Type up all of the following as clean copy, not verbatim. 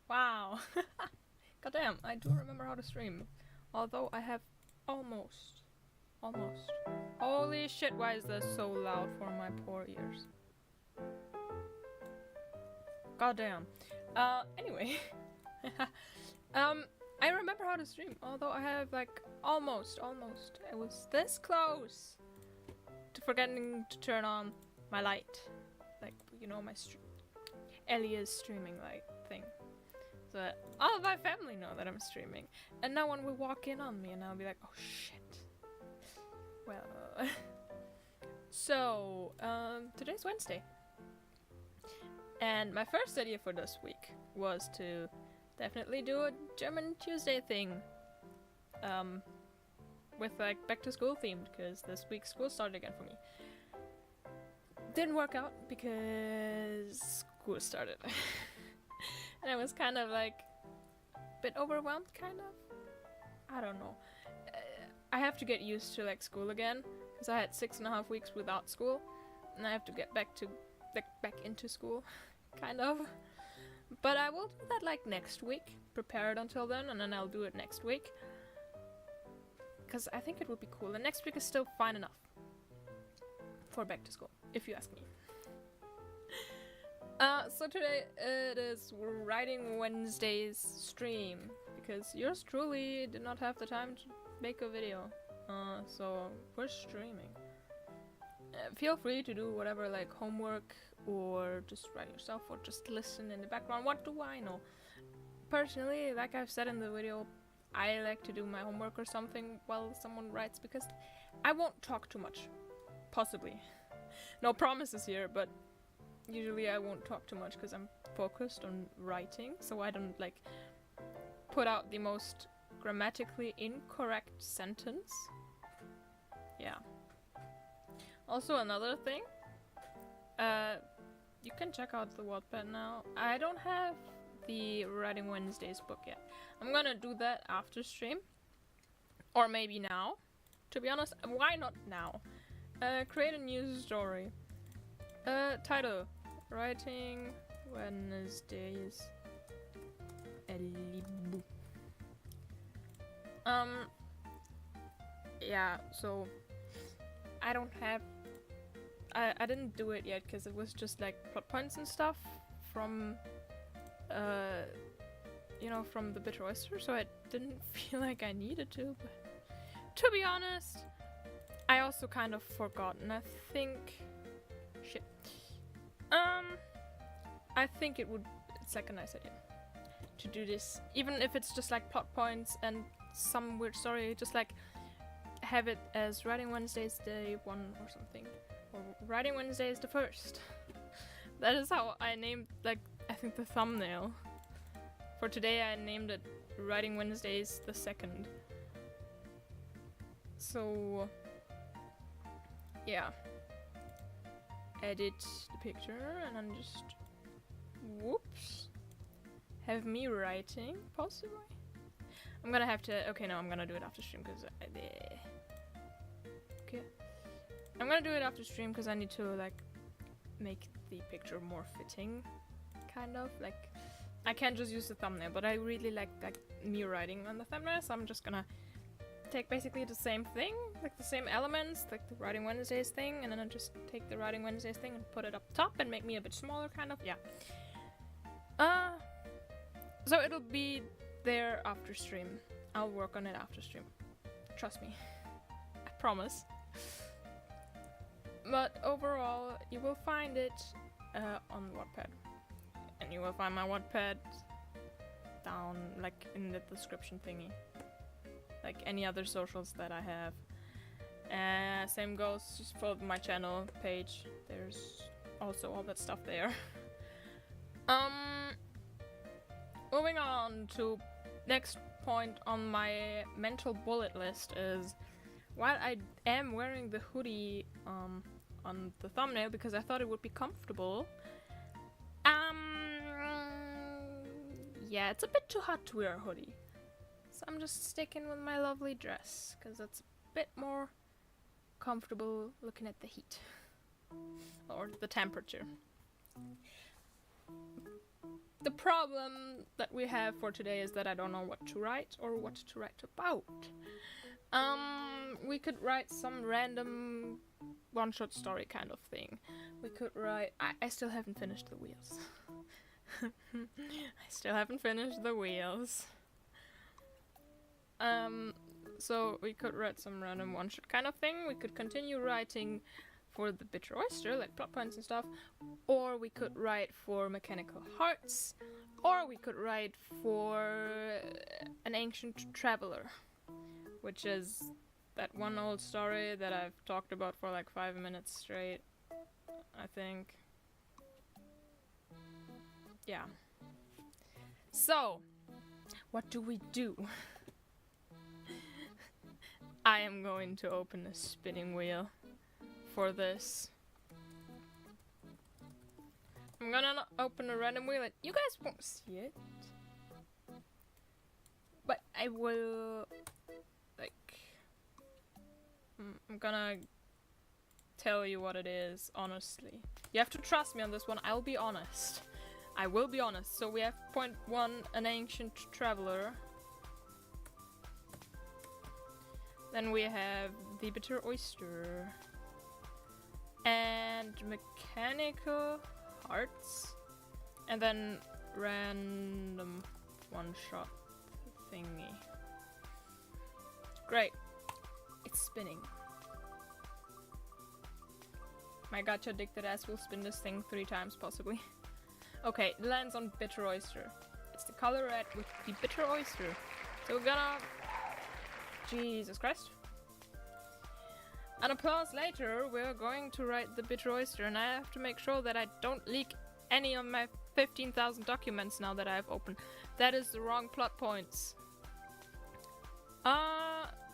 Wow. Goddamn, I do remember how to stream. Although I have almost. Almost. Holy shit, why is this so loud for my poor ears? Goddamn. Anyway. I remember how to stream, although I have like almost. I was this close to forgetting to turn on my light. Like, you know, my Elia's streaming light thing. So that all of my family know that I'm streaming. And no one will walk in on me and I'll be like, oh shit. Well, so, today's Wednesday. And my first idea for this week was to definitely do a German Tuesday thing. With like back to school themed, because this week school started again for me. Didn't work out because school started. And I was kind of like a bit overwhelmed, kind of. I don't know. I have to get used to like school again, because I had 6.5 weeks without school, and I have to get back into school, kind of. But I will do that like next week, prepare it until then, and then I'll do it next week. Because I think it would be cool, and next week is still fine enough for back to school, if you ask me. So today it is Writing Wednesday's stream, because yours truly did not have the time to make a video, so we're streaming. Feel free to do whatever, like homework, or just write yourself, or just listen in the background. What do I know? Personally, like I've said in the video, I like to do my homework or something while someone writes, because I won't talk too much. Possibly. No promises here, but usually I won't talk too much because I'm focused on writing, so I don't like put out the most grammatically incorrect sentence. Yeah. Also, another thing, you can check out the Wattpad now. I don't have the Writing Wednesdays book yet. I'm gonna do that after stream, or maybe now. To be honest, why not now? Create a news story. Title: Writing Wednesdays. Elibu. Yeah, so I don't have. I didn't do it yet because it was just like plot points and stuff from, you know, from the Bitter Oyster, so I didn't feel like I needed to. But to be honest, I also kind of forgot, and I think, shit. I think it's like a nice idea to do this, even if it's just like plot points and some weird story, just like have it as Writing Wednesdays Day 1 or something, or Writing Wednesdays the 1st. That is how I named, like, I think the thumbnail for today. I named it Writing Wednesdays the 2nd. So yeah, edit the picture and then just whoops, have me writing, possibly. I'm gonna have to, okay, no, I'm gonna do it after stream because okay, I'm gonna do it after stream because I need to like make the picture more fitting, kind of like I can't just use the thumbnail, but I really like me writing on the thumbnail, so I'm just gonna take basically the same thing, like the same elements, like the Writing Wednesdays thing, and then I just take the Writing Wednesdays thing and put it up top and make me a bit smaller, kind of, yeah. So it'll be there after stream. I'll work on it after stream. Trust me. I promise. But overall, you will find it on Wattpad. And you will find my Wattpad down, like, in the description thingy. Like any other socials that I have. Same goes just for my channel page. There's also all that stuff there. Moving on to next point on my mental bullet list is, while I am wearing the hoodie on the thumbnail because I thought it would be comfortable, yeah, it's a bit too hot to wear a hoodie. So I'm just sticking with my lovely dress because it's a bit more comfortable looking at the heat or the temperature. the problem that we have for today is that I don't know what to write or what to write about. We could write some random one-shot story kind of thing. We could write... I still haven't finished the wheels. I still haven't finished the wheels. So we could write some random one-shot kind of thing. We could continue writing for the bitter oyster, like plot points and stuff. Or we could write for mechanical hearts. Or we could write for an ancient traveler, which is that one old story that I've talked about for like 5 minutes straight, I think. Yeah. So, what do we do? I am going to open a spinning wheel for this. I'm gonna open a random wheel and you guys won't see it. But I will, like, I'm gonna tell you what it is, honestly. You have to trust me on this one, I'll be honest. I will be honest. So we have point 1, an ancient traveler. Then we have the bitter oyster. And mechanical hearts. And then random one-shot thingy. Great. It's spinning. My gacha addicted ass will spin this thing 3 times possibly. Okay, it lands on bitter oyster. It's the color red with the bitter oyster. So we're gonna... Jesus Christ. An applause later, we're going to write the bitter oyster, and I have to make sure that I don't leak any of my 15,000 documents now that I've opened. That is the wrong plot points.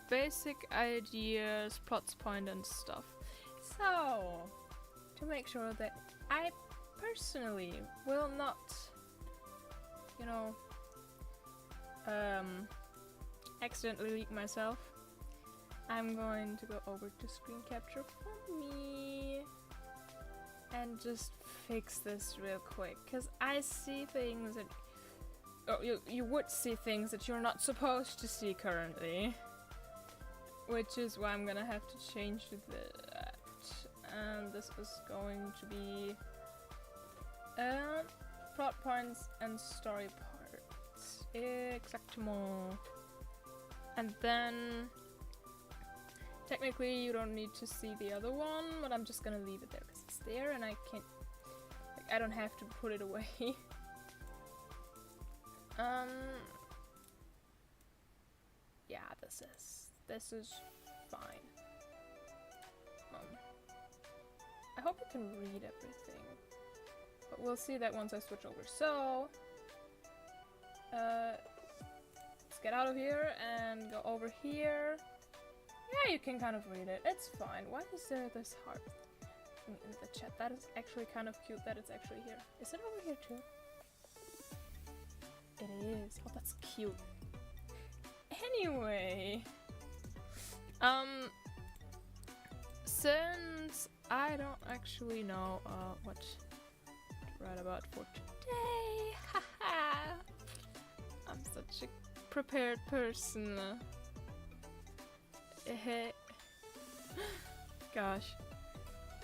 Basic ideas, plots point and stuff. So, to make sure that I personally will not, you know, accidentally leak myself, I'm going to go over to screen capture for me and just fix this real quick, because I see things that you would see things that you're not supposed to see currently, which is why I'm gonna have to change that. And this is going to be plot points and story parts. Exactement. And then technically you don't need to see the other one, but I'm just gonna leave it there because it's there and I can't, like, I don't have to put it away. Yeah, this is fine. I hope you can read everything, but we'll see that once I switch over. So, let's get out of here and go over here. Yeah, you can kind of read it. It's fine. Why is there this heart in the chat? That is actually kind of cute that it's actually here. Is it over here too? It is. Oh, that's cute. Anyway, since I don't actually know what to write about for today, haha, I'm such a prepared person. Gosh,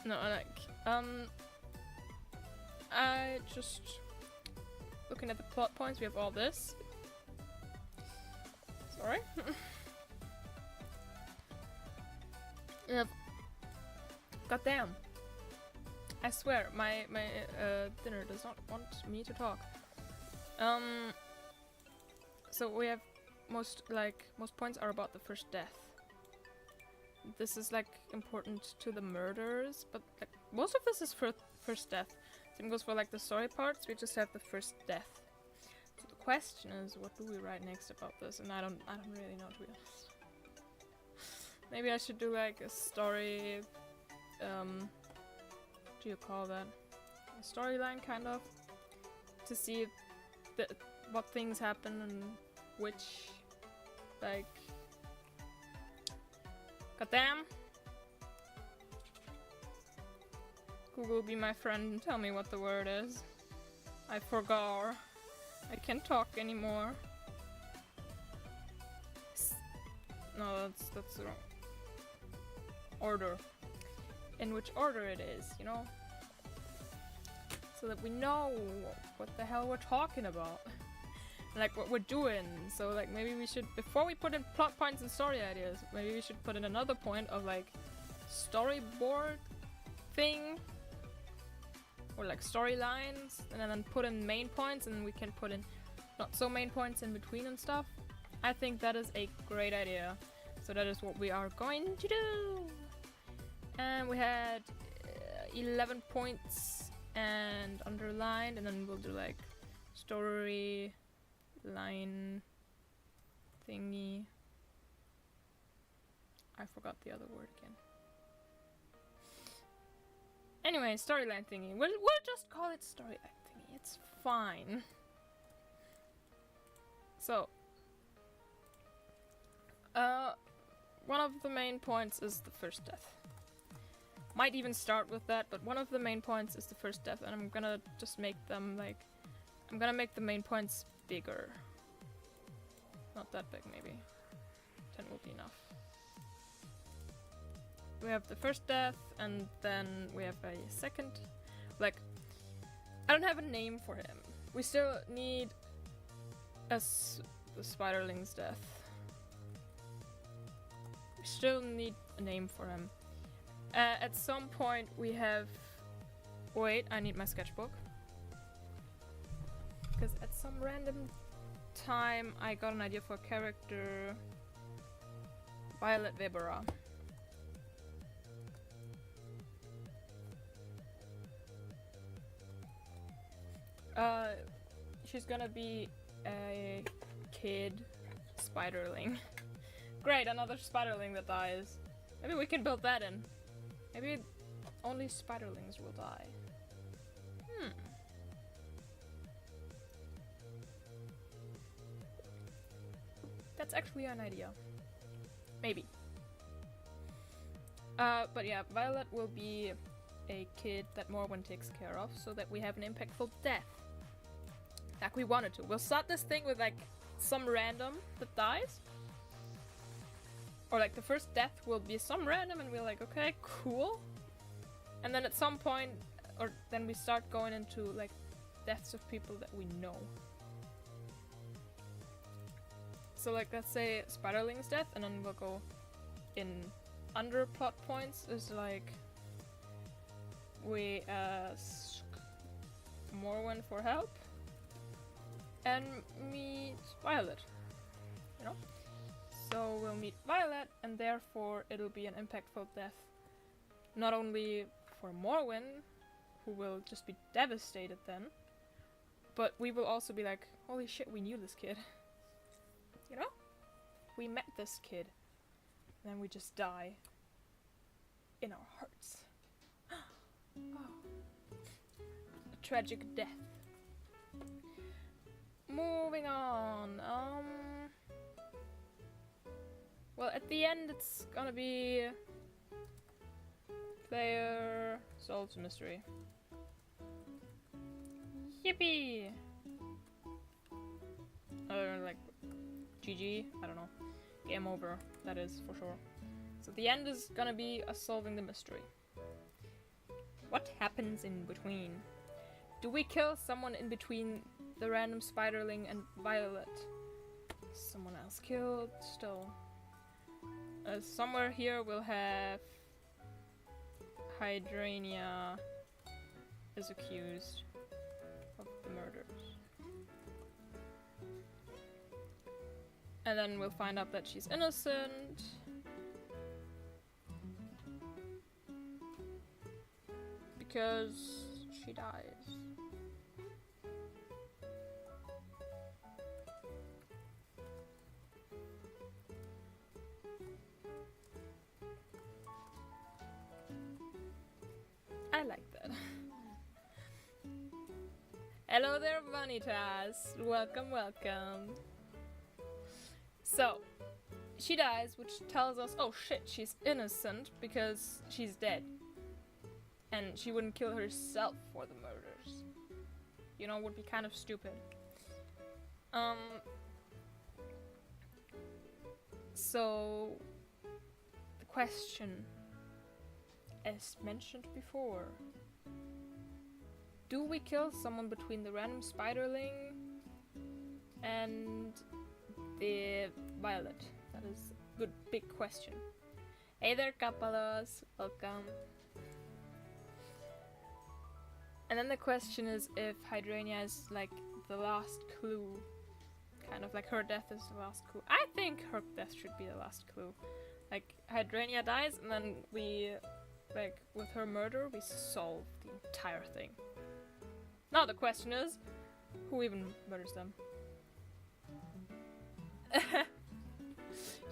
no, like, I just looking at the plot points. We have all this. Sorry. Yep. Goddamn. I swear, my dinner does not want me to talk. So we have most points are about the first death. This is like important to the murders, but like most of this is for first death. Same goes for like the story parts. We just have the first death. So the question is, what do we write next about this? And I don't really know, to be honest. Maybe I should do like a story. What do you call that? A storyline, kind of, to see what things happen and which, like. Goddamn! Google, be my friend and tell me what the word is. I forgot. I can't talk anymore. No, that's the wrong order. In which order it is, you know? So that we know what the hell we're talking about. Like what we're doing. So like maybe we should, before we put in plot points and story ideas, maybe we should put in another point of like storyboard thing. Or like storylines, and then put in main points, and we can put in not so main points in between and stuff. I think that is a great idea. So that is what we are going to do. And we had 11 points and underlined, and then we'll do like story line thingy. I forgot the other word again. Anyway, storyline thingy. We'll just call it storyline thingy. It's fine. So, one of the main points is the first death. Might even start with that, but one of the main points is the first death, and I'm gonna just make them like... I'm gonna make the main points bigger. Not that big, maybe. 10 will be enough. We have the first death, and then we have a second. Like, I don't have a name for him. We still need the spiderling's death. We still need a name for him. At some point we have... Wait, I need my sketchbook. Because at some random time I got an idea for a character. Violet Weberer. She's gonna be a kid spiderling. Great, another spiderling that dies. Maybe we can build that in. Maybe only spiderlings will die. That's actually an idea. Maybe. But yeah, Violet will be a kid that Morwen takes care of, so that we have an impactful death. Like we wanted to. We'll start this thing with like some random that dies. Or like the first death will be some random and we're like, okay, cool. And then at some point, or then we start going into like deaths of people that we know. So like let's say Spiderling's death, and then we'll go in under plot points is like we ask Morwen for help and meet Violet, you know? So we'll meet Violet, and therefore it'll be an impactful death. Not only for Morwen, who will just be devastated then, but we will also be like, holy shit, we knew this kid. You know? We met this kid. And then we just die. In our hearts. Oh. A tragic death. Moving on. Well, at the end it's gonna be... Player solves a mystery. Yippee! Like... GG? I don't know. Game over, that is for sure. So the end is gonna be us solving the mystery. What happens in between? Do we kill someone in between the random spiderling and Violet? Someone else killed, still. Somewhere here we'll have Hydrania is accused of the murders. And then we'll find out that she's innocent. Because she dies. I like that. Hello there, Vanitas. Welcome, welcome. So, she dies, which tells us, oh shit, she's innocent because she's dead. And she wouldn't kill herself for the murders. You know, would be kind of stupid. So the question, as mentioned before, do we kill someone between the random spiderling and the violet? That is a good big question. Hey there, Kapalos, welcome. And then the question is if Hydrania is like the last clue. Kind of like her death is the last clue. I think her death should be the last clue. Like, Hydrania dies and then we, like, with her murder, we solve the entire thing. Now the question is, who even murders them?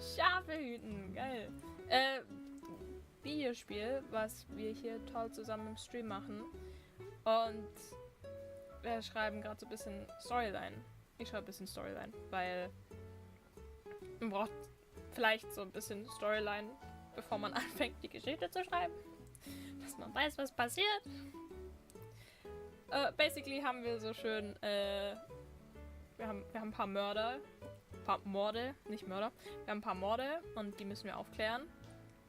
Schafe hüten, geil. Videospiel, was wir hier toll zusammen im Stream machen. Und wir schreiben gerade so ein bisschen Storyline. Ich schreibe ein bisschen Storyline, weil man braucht vielleicht so ein bisschen Storyline, bevor man anfängt, die Geschichte zu schreiben. Dass man weiß, was passiert. Basically haben wir so schön, wir haben ein paar Morde, nicht Mörder. Wir haben ein paar Morde und die müssen wir aufklären.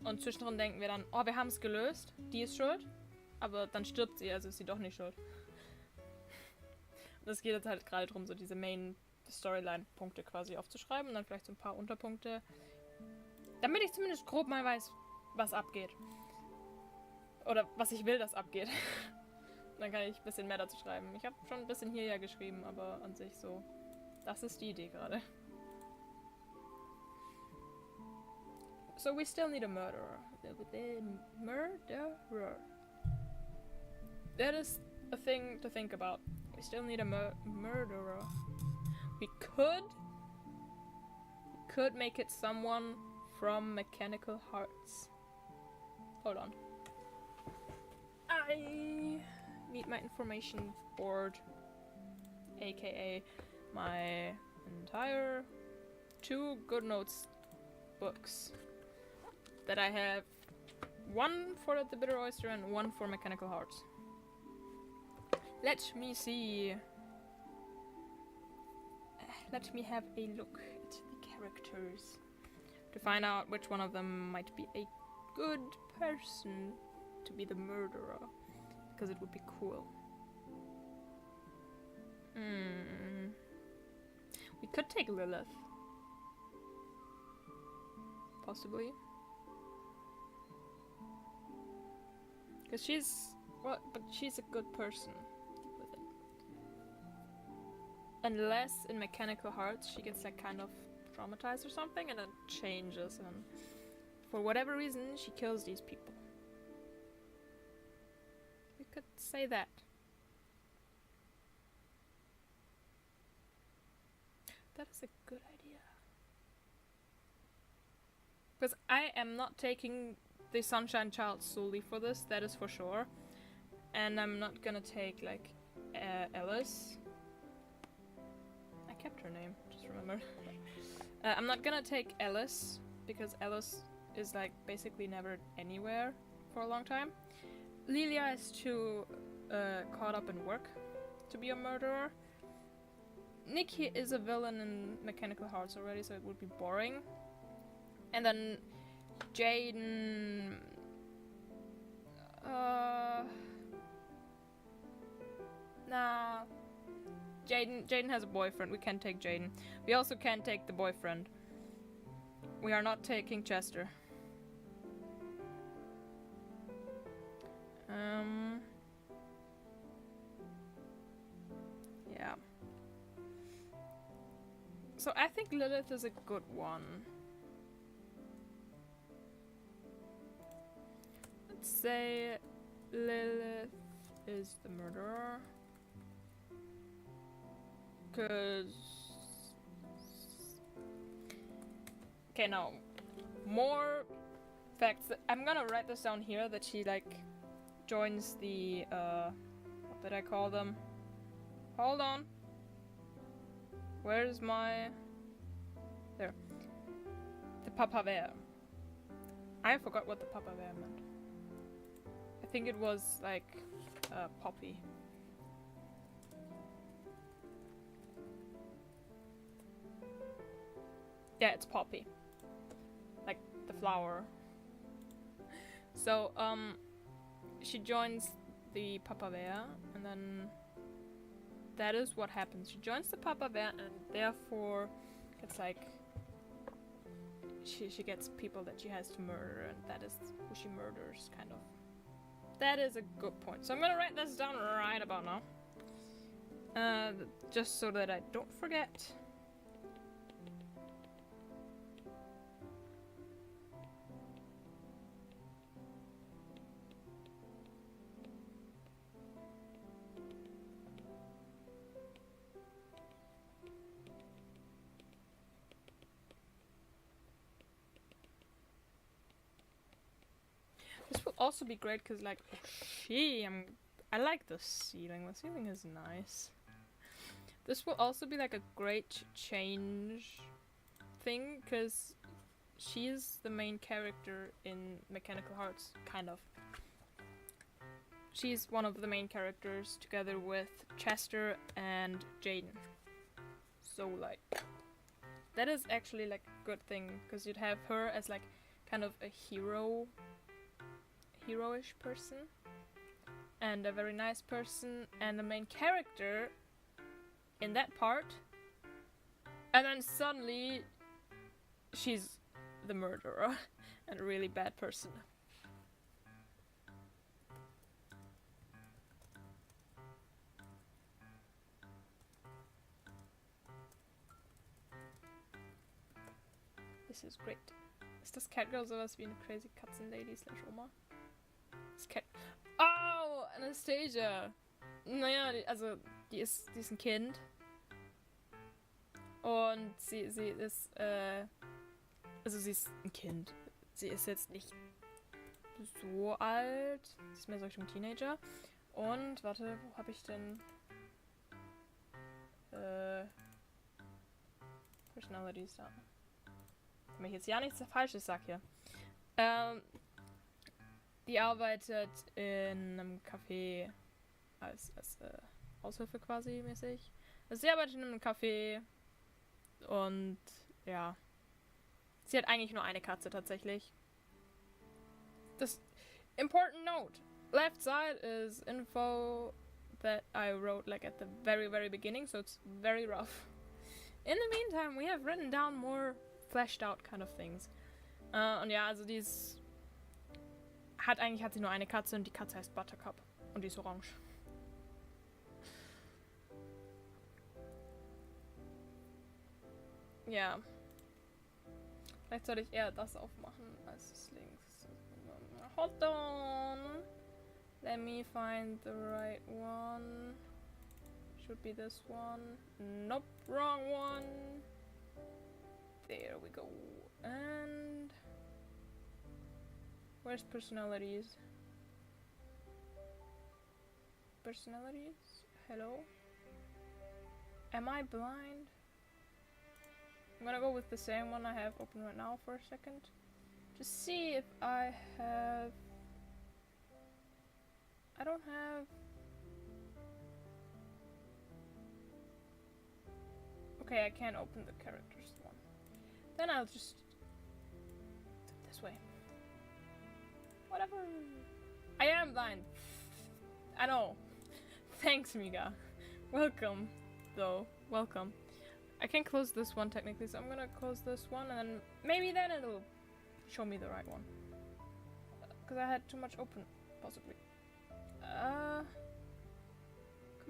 Und zwischendrin denken wir dann, oh, wir haben es gelöst, die ist schuld. Aber dann stirbt sie, also ist sie doch nicht schuld. Es geht jetzt halt gerade darum, so diese Main-Storyline-Punkte quasi aufzuschreiben und dann vielleicht so ein paar Unterpunkte, damit ich zumindest grob mal weiß, was abgeht. Oder was ich will, dass abgeht. Dann kann ich ein bisschen mehr dazu schreiben. Ich habe schon ein bisschen hier ja geschrieben, aber an sich so, das ist die Idee gerade. So we still need a murderer. The murderer. That is a thing to think about. We still need a murderer. We could make it someone from Mechanical Hearts. Hold on. I need my information board, aka my entire 2 Good Notes books that I have. One for the Bitter Oyster and one for Mechanical Hearts. Let me see. Let me have a look at the characters to find out which one of them might be a good person to be the murderer, because it would be cool. We could take Lilith. Possibly. Because she's... well, but she's a good person. Unless in Mechanical Hearts she gets like kind of traumatized or something and then changes and for whatever reason she kills these people. We could say that. That is a good idea. Because I am not taking the Sunshine Child solely for this, that is for sure. And I'm not gonna take like Alice. I kept her name, just remember. I'm not gonna take Alice, because Alice is like basically never anywhere for a long time. Lilia is too caught up in work to be a murderer. Nikki is a villain in Mechanical Hearts already, so it would be boring. And then Jaden... nah. Jaden has a boyfriend. We can't take Jaden. We also can't take the boyfriend. We are not taking Chester. Yeah. So I think Lilith is a good one. Let's say Lilith is the murderer. Cause... okay, now, more facts. I'm gonna write this down here, that she, like, joins the, what did I call them? Hold on. Where's my... there. The Papaver. I forgot what the Papaver meant. I think it was, like, a, poppy. Yeah. So I think Lilith is a good one. Let's say Lilith is the murderer. Cause... okay, now, more facts. I'm gonna write this down here, that she, like, joins the, what did I call them? Hold on. Where's my... there. The Papaver. I forgot what the Papaver meant. I think it was, like, a poppy. Yeah, it's poppy. Like the flower. So, she joins the Papa Bear, and then that is what happens. She joins the Papa Bear, and therefore it's like she gets people that she has to murder, and that is who she murders, kind of. That is a good point. So I'm gonna write this down right about now. Just so that I don't forget. This will also be great because, like, I like the ceiling. The ceiling is nice. This will also be like a great change thing because she's the main character in Mechanical Hearts, kind of. She's one of the main characters together with Chester and Jaden. So, like, that is actually like a good thing because you'd have her as like kind of a heroish person and a very nice person and the main character in that part, and then suddenly she's the murderer and a really bad person. This is great. Ist das Catgirl sowas wie eine crazy Katzenlady / Oma? Das Cat. Oh, Anastasia! Naja, die ist ein Kind. Und sie ist, sie ist ein Kind. Sie ist jetzt nicht so alt. Sie ist mehr so Richtung Teenager. Und, warte, wo habe ich denn? Personalities da. Wenn ich jetzt ja nichts Falsches sag hier. Die arbeitet in einem Café als Aushilfe quasi mäßig. Also sie arbeitet in einem Café und ja. Sie hat eigentlich nur eine Katze tatsächlich. Das important note. Left side is info that I wrote like at the very beginning, so it's very rough. In the meantime, we have written down more fleshed out kind of things. Und ja, also eigentlich hat sie nur eine Katze und die Katze heißt Buttercup und die ist orange. Ja. Vielleicht sollte ich eher das aufmachen als das links. Hold on. Let me find the right one. Should be this one. Nope, wrong one. There we go. And where's personalities? Personalities? Hello? Am I blind? I'm gonna go with the same one I have open right now for a second. Just see if I have... I don't have... Okay, I can't open the characters one. Then I'll just do it this way. Whatever. I am blind. I know. Thanks, Miga. Welcome, though. Welcome. I can close this one technically, so I'm gonna close this one, and then maybe then it'll show me the right one. Because I had too much open, possibly. Come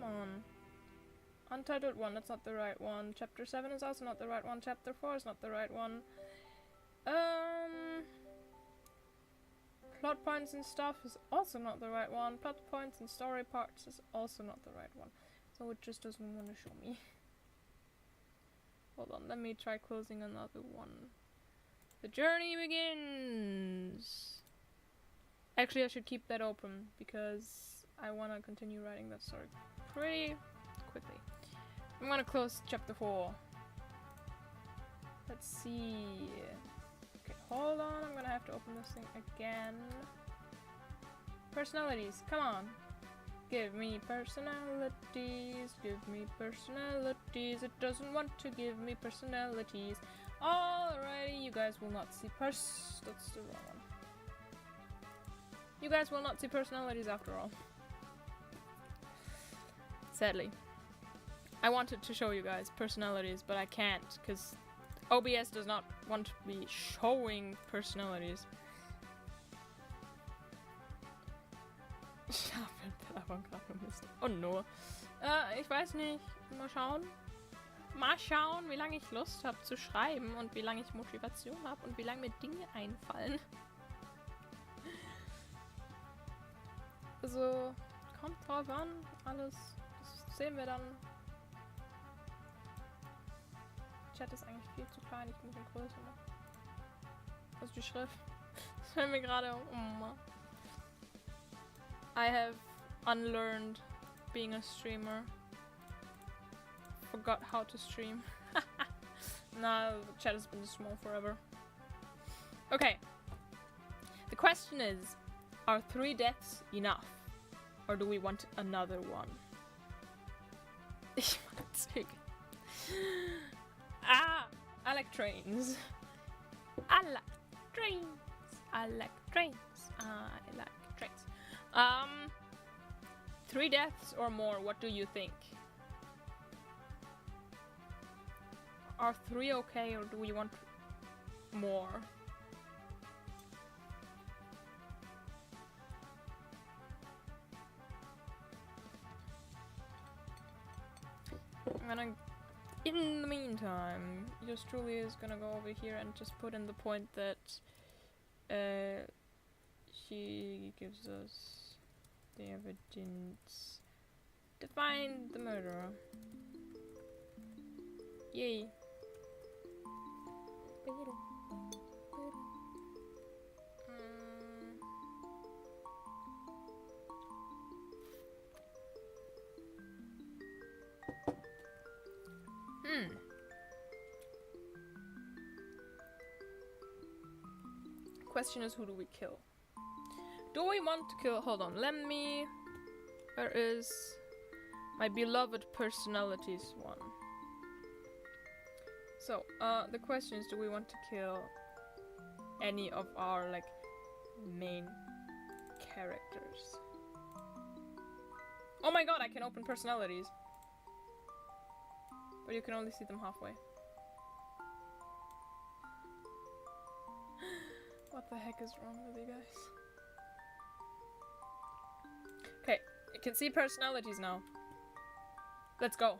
on. Untitled 1, that's not the right one. Chapter 7 is also not the right one. Chapter 4 is not the right one. Plot points and stuff is also not the right one. Plot points and story parts is also not the right one. So it just doesn't want to show me. Hold on, let me try closing another one. The journey begins! Actually, I should keep that open because I want to continue writing that story pretty quickly. I'm gonna close chapter 4. Let's see. Okay, hold on, I'm gonna have to open this thing again. Personalities, come on. Give me personalities, give me personalities. It doesn't want to give me personalities. Alrighty, you guys will not see that's the wrong one. You guys will not see personalities after all. Sadly. I wanted to show you guys personalities, but I can't, because OBS does not want to be showing personalities. Oh no. Ich weiß nicht. Mal schauen. Mal schauen, wie lange ich Lust habe zu schreiben und wie lange ich Motivation habe und wie lange mir Dinge einfallen. Also, kommt drauf an. Alles. Das sehen wir dann. Chat ist eigentlich viel zu klein. Ich muss ihn größer machen. Also die Schrift. Das fällt mir gerade um. I have unlearned being a streamer. Forgot how to stream. No, the chat has been small forever. Okay. The question is, are 3 deaths enough? Or do we want another one? Ich mag Züge. I like trains. I like trains. I like trains. I like trains. 3 deaths or more, what do you think? Are 3 okay, or do we want more? I'm gonna... In the meantime, yours truly is gonna go over here and just put in the point that she gives us the evidence to find the murderer. Yay. Question is, who do we kill? Do we want to kill... Hold on, let me... Where is my beloved personalities one? So, the question is, do we want to kill any of our, like, main characters? Oh my god, I can open personalities! But you can only see them halfway. What the heck is wrong with you guys? Okay, you can see personalities now. Let's go.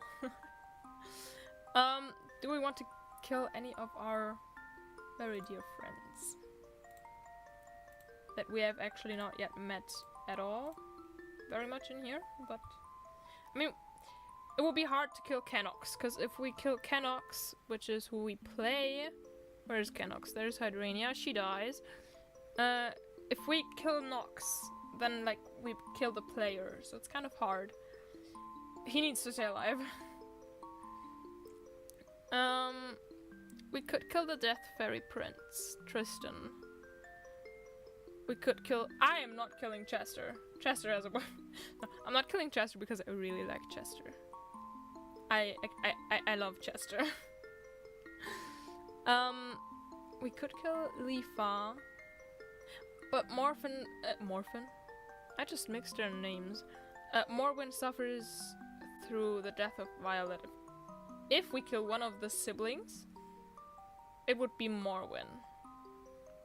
Do we want to kill any of our very dear friends that we have actually not yet met at all? Very much in here, but... I mean, it would be hard to kill Canox, because if we kill Canox, which is who we play... Where's Canox? There's Hydrania, she dies. If we kill Nox, then, like, we kill the player, so it's kind of hard. He needs to stay alive. We could kill the Death Fairy Prince, Tristan. We could kill... I am not killing Chester. Chester has a... No, I'm not killing Chester because I really like Chester. I love Chester. We could kill Leafa. But Morphin... Morphin? I just mixed their names. Morwin suffers through the death of Violet. If we kill one of the siblings, it would be Morwin.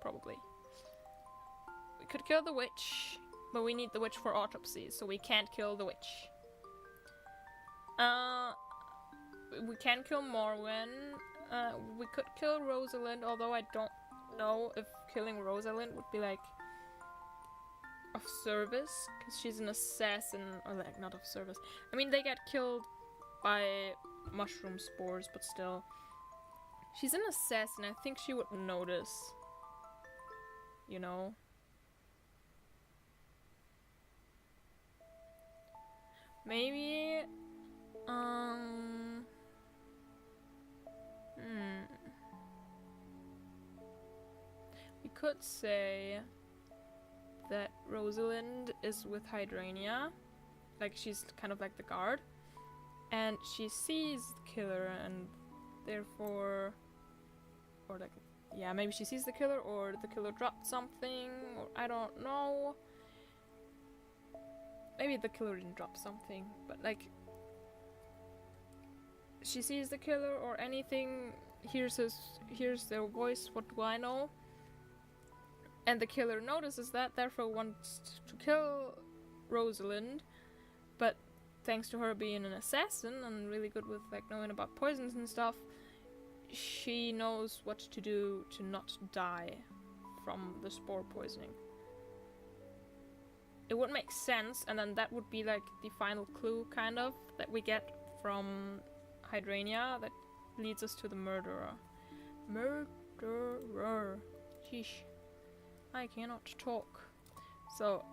Probably. We could kill the witch, but we need the witch for autopsy, so we can't kill the witch. We can kill Morwin. We could kill Rosalind, although I don't know if killing Rosalind would be like of service, because she's an assassin, or like not of service. I mean, they get killed by mushroom spores, but still. She's an assassin, I think she would notice. You know? Maybe... We could say that Rosalind is with Hydrania. Like, she's kind of like the guard. And she sees the killer, and therefore or like, yeah, maybe she sees the killer, or the killer dropped something, or I don't know. Maybe the killer didn't drop something, but like, she sees the killer or anything, hears their voice, what do I know? And the killer notices that, therefore wants to kill Rosalind, but thanks to her being an assassin and really good with like knowing about poisons and stuff, she knows what to do to not die from the spore poisoning. It would make sense, and then that would be like the final clue, kind of, that we get from Hydrania that leads us to the murderer. Murderer. Sheesh. I cannot talk. So,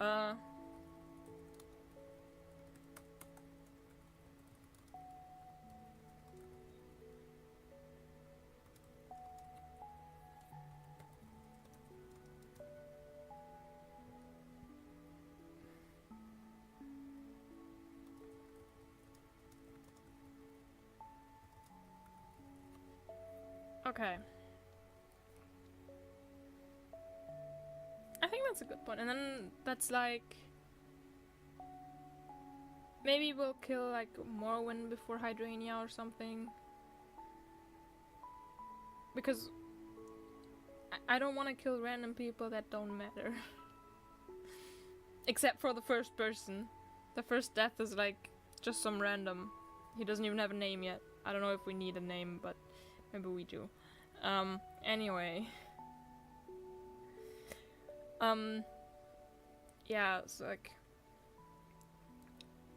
okay. I think that's a good point. And then that's like, maybe we'll kill like Morwen before Hydrania or something. Because I don't want to kill random people that don't matter. Except for the first person. The first death is like just some random. He doesn't even have a name yet. I don't know if we need a name, but maybe we do. Anyway. Yeah, so like,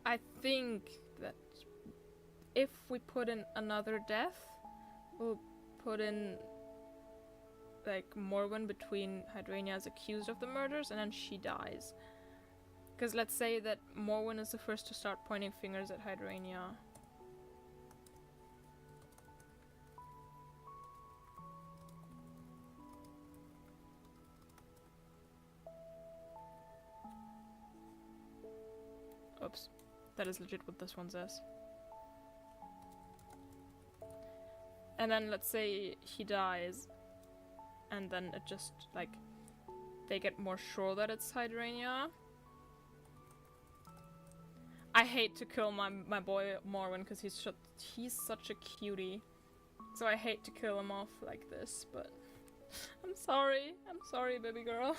I think that if we put in another death, we'll put in like Morwen between Hydrania's accused of the murders, and then she dies. Because let's say that Morwen is the first to start pointing fingers at Hydrania. Oops. That is legit what this one says. And then let's say he dies, and then it just, like, they get more sure that it's Hydrania. I hate to kill my boy Morwen because he's such a cutie. So I hate to kill him off like this, but I'm sorry, baby girl.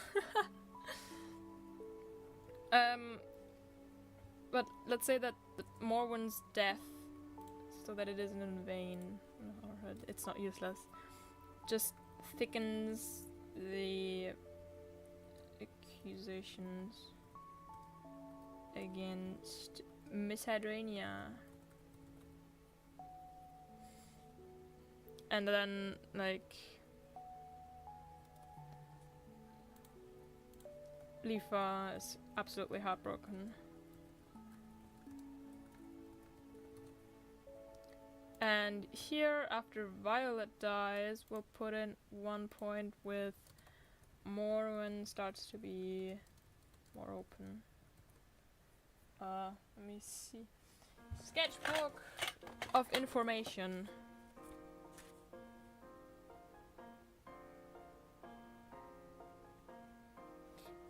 But let's say that Morwen's death, so that it isn't in vain, or it's not useless, just thickens the accusations against Miss Hydrania. And then, like, Lifa is absolutely heartbroken. And here, after Violet dies, we'll put in 1 point with Morwen starts to be more open. Let me see. Sketchbook of information.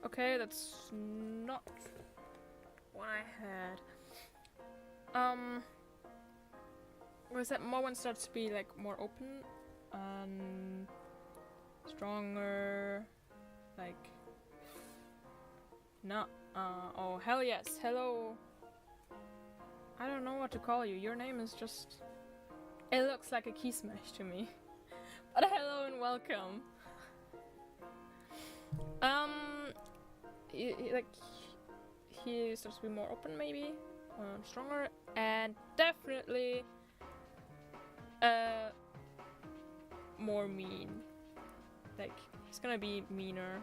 Okay, that's not what I had. Was that Morwen starts to be like more open and stronger, like not oh hell yes, hello. I don't know what to call you. Your name is just, it looks like a key smash to me. But hello and welcome. He starts to be more open, maybe stronger, and definitely more mean. Like, he's gonna be meaner.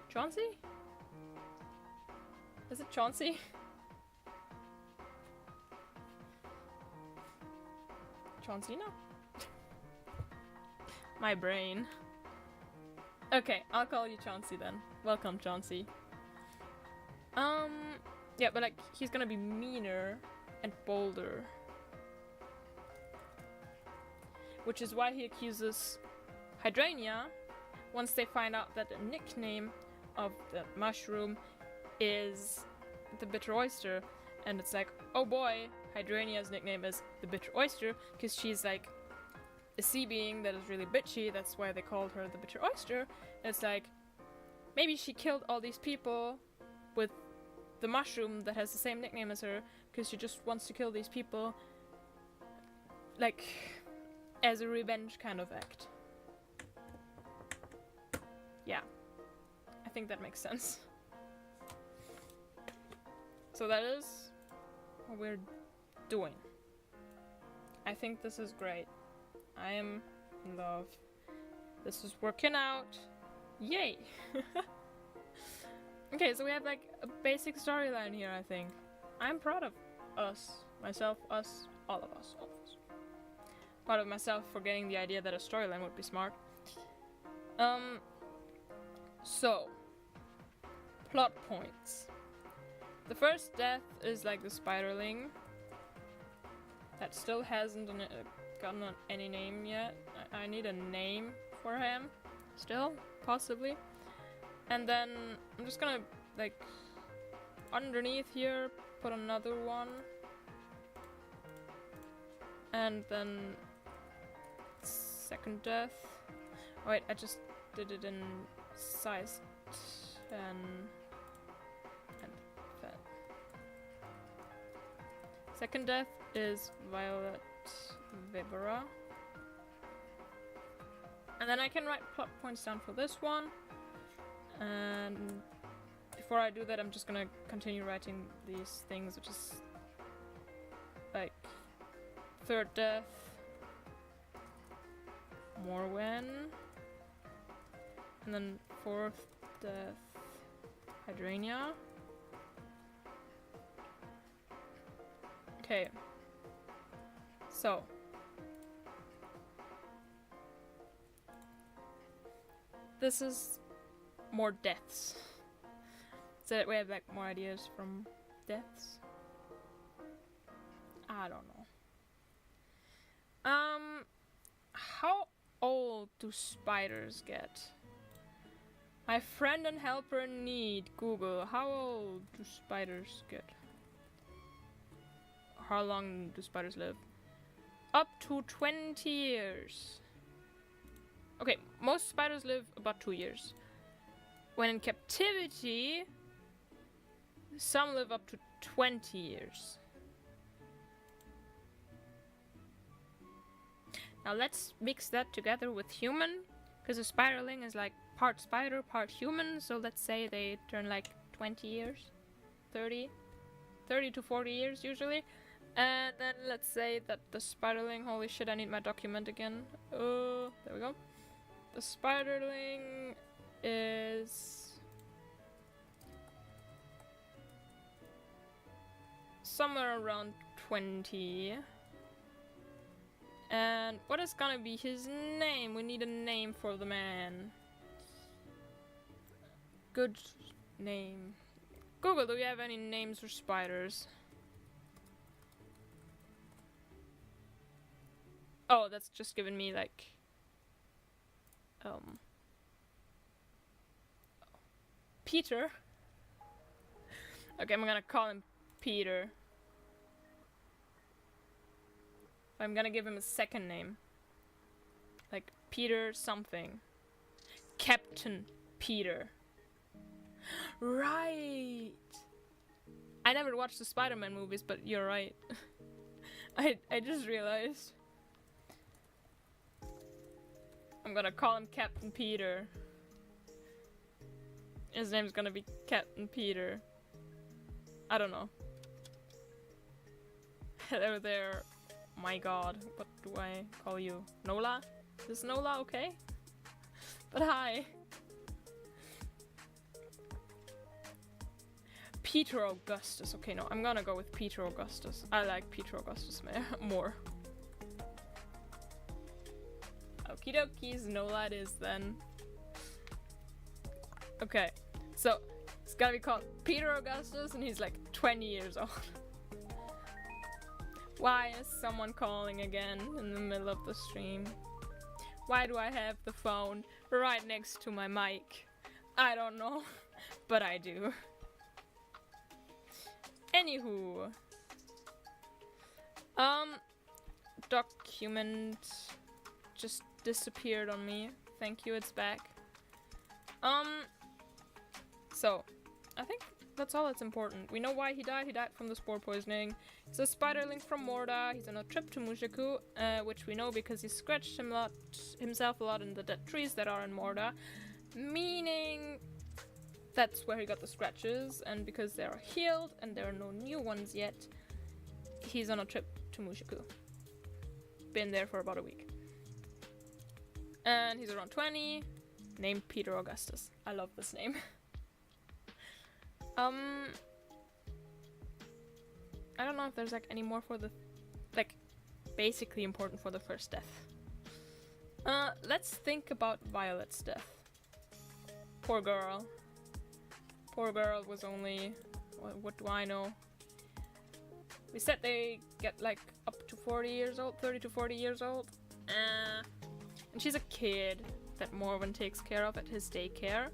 Chauncey? Is it Chauncey? Chauncey? No. My brain. Okay, I'll call you Chauncey then. Welcome, Chauncey. Yeah, but like he's gonna be meaner and bolder. Which is why he accuses Hydrangea once they find out that the nickname of the mushroom is the bitter oyster. And it's like, oh boy, Hydrangea's nickname is the bitter oyster because she's like a sea being that is really bitchy. That's why they called her the bitter oyster. And it's like, maybe she killed all these people with the mushroom that has the same nickname as her because she just wants to kill these people, like, as a revenge kind of act. Yeah, I think that makes sense. So that is what we're doing. I think this is great. I am in love. This is working out. Yay! Okay, so we have like a basic storyline here, I think. I'm proud of us. Myself, us, all of us. Proud of myself for getting the idea that a storyline would be smart. So, plot points. The first death is like the spiderling. That still hasn't gotten any name yet. I need a name for him. Still, possibly. And then I'm just gonna, like, underneath here, put another one. And then second death. Oh wait, I just did it in size 10 and fat. Second death is Violet Vibera. And then I can write plot points down for this one. And before I do that, I'm just gonna continue writing these things, which is like third death, Morwen, and then fourth death, Hydrangea. Okay, so this is more deaths. So that we have like more ideas from deaths. I don't know. How old do spiders get? My friend and helper in need. Google. How old do spiders get? How long do spiders live? Up to 20 years. Okay, most spiders live about 2 years. When in captivity, some live up to 20 years. Now let's mix that together with human, because a spiderling is like part spider, part human, so let's say they turn like 20 years, 30 to 40 years usually. And then let's say that the spiderling, holy shit, I need my document again. There we go. The spiderling is somewhere around 20. And what is gonna be his name? We need a name for the man. Good name. Google, do you have any names for spiders? Oh, that's just given me like Peter. Okay, I'm gonna call him Peter. I'm gonna give him a second name. Like Peter something. Captain Peter. Right! I never watched the Spider-Man movies, but you're right. I just realized. I'm gonna call him Captain Peter. His name's gonna be Captain Peter. I don't know. Hello there. My god, what do I call you? Nola? Is Nola okay? But hi. Peter Augustus. Okay, no, I'm gonna go with Peter Augustus. I like Peter Augustus more. Okie dokies, Nola it is then. Okay, so it's gonna be called Peter Augustus, and he's like 20 years old. Why is someone calling again in the middle of the stream? Why do I have the phone right next to my mic? I don't know, but I do. Anywho. Document just disappeared on me. Thank you, it's back. So, I think that's all that's important. We know why he died. He died from the spore poisoning. He's a spiderling from Morda. He's on a trip to Mushaku, which we know because he scratched himself a lot in the dead trees that are in Morda. Meaning that's where he got the scratches, and because they are healed and there are no new ones yet, he's on a trip to Mushaku. Been there for about a week. And he's around 20, named Peter Augustus. I love this name. I don't know if there's like any more for the, like, basically important for the first death. Let's think about Violet's death. Poor girl. Poor girl was only, what do I know? We said they get like up to 40 years old, 30 to 40 years old. And she's a kid that Morwen takes care of at his daycare.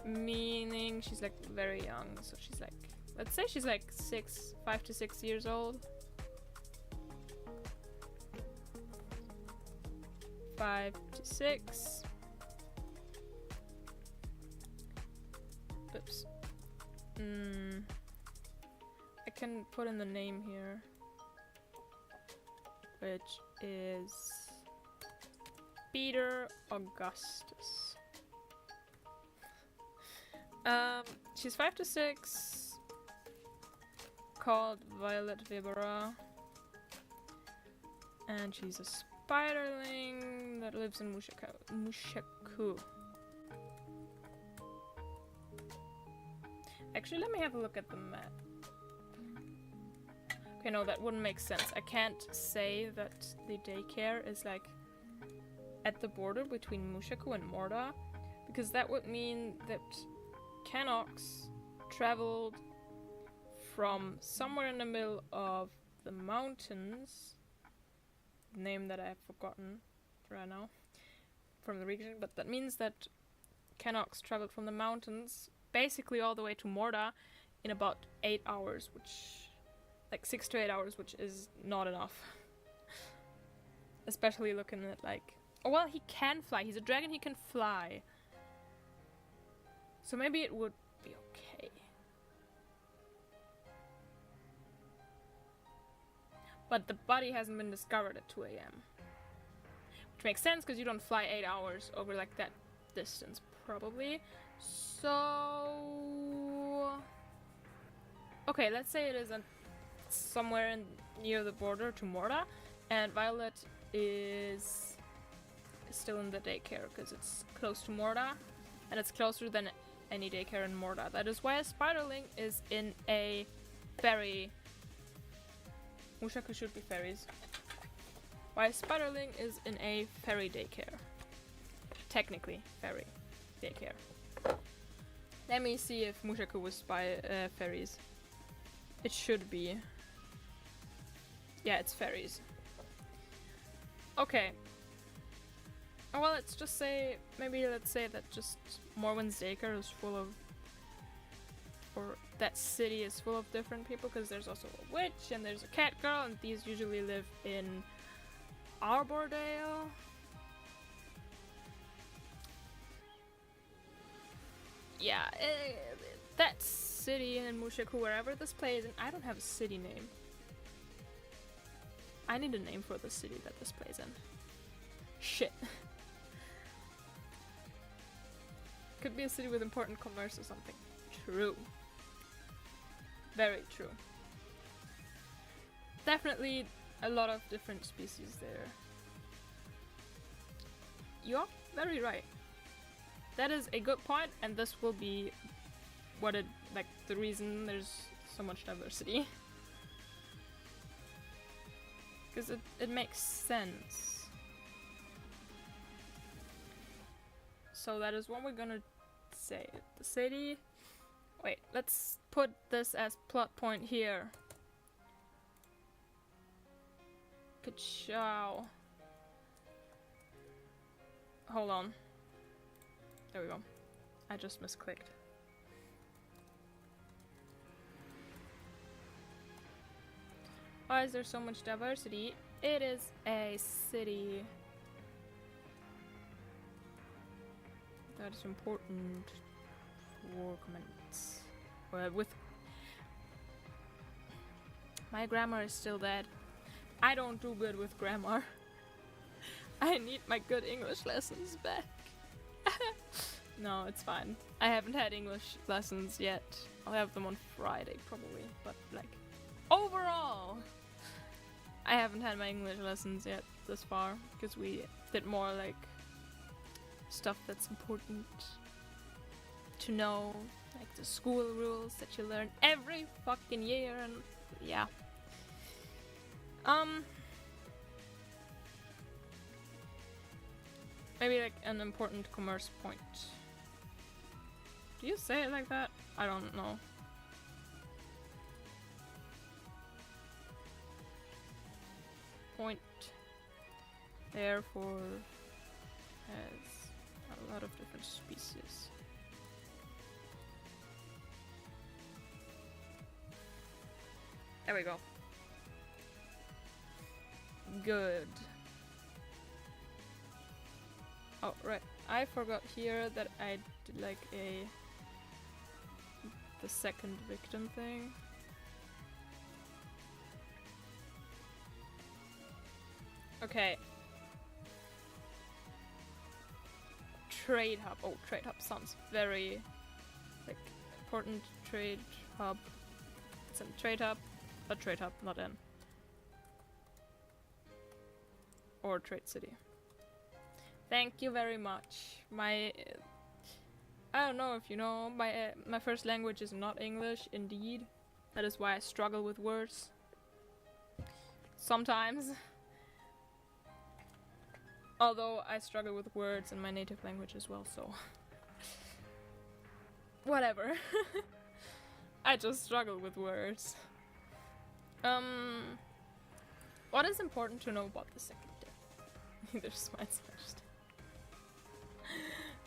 Meaning she's like very young, so she's like, let's say she's like 5 to 6 years old. 5 to 6. Oops. I can put in the name here, which is Peter Augustus. She's 5 to 6, called Violet Vibera, and she's a spiderling that lives in Mushaku. Actually, let me have a look at the map. Okay, no, that wouldn't make sense. I can't say that the daycare is like at the border between Mushaku and Morda, because that would mean that Canox traveled from somewhere in the middle of the mountains, name that I have forgotten right now, from the region, but that means that Canox traveled from the mountains basically all the way to Morda in about 8 hours, which, like 6 to 8 hours, which is not enough. Especially looking at like, oh well, he can fly, he's a dragon, he can fly. So maybe it would be okay. But the body hasn't been discovered at 2 AM. Which makes sense because you don't fly 8 hours over like that distance, probably. So... okay, let's say it is somewhere near the border to Morda, and Violet is still in the daycare because it's close to Morda, and it's closer than any daycare in Morda. That is why a spiderling is in a ferry. Mushaku should be ferries. Why a spiderling is in a ferry daycare. Technically, ferry daycare. Let me see if Mushaku was ferries. It should be. Yeah, it's ferries. Okay. Well, let's just say, maybe let's say that just Morwen's daycare is full of, or that city is full of different people, because there's also a witch and there's a cat girl, and these usually live in Arbordale. Yeah, that city in Mushaku, wherever this plays, and I don't have a city name. I need a name for the city that this plays in. Shit. Could be a city with important commerce or something. True. Very true. Definitely a lot of different species there. You're very right. That is a good point, and this will be what it, like, the reason there's so much diversity. Because it makes sense. So that is what we're gonna say. The city Wait, let's put this as plot point here. Ka-chow. Hold on. There we go. I just misclicked. Why is there so much diversity? It is a city. That is important for comments. Well, with my grammar is still dead. I don't do good with grammar. I need my good English lessons back. No, it's fine. I haven't had English lessons yet. I'll have them on Friday probably, but like overall I haven't had my English lessons yet this far because we did more like stuff that's important to know, like the school rules that you learn every fucking year, and yeah. Maybe like an important commerce point. Do you say it like that? I don't know. Point therefore has a lot of different species. There we go. Good. Oh, right. I forgot here that I did like the second victim thing. Okay. Trade hub. Oh, trade hub sounds very like important. Trade hub. It's a trade hub, not in. Or trade city. Thank you very much. My I don't know if you know, my first language is not English, indeed. That is why I struggle with words. Sometimes. Although I struggle with words in my native language as well, so whatever. I just struggle with words. What is important to know about the second death? There's my first.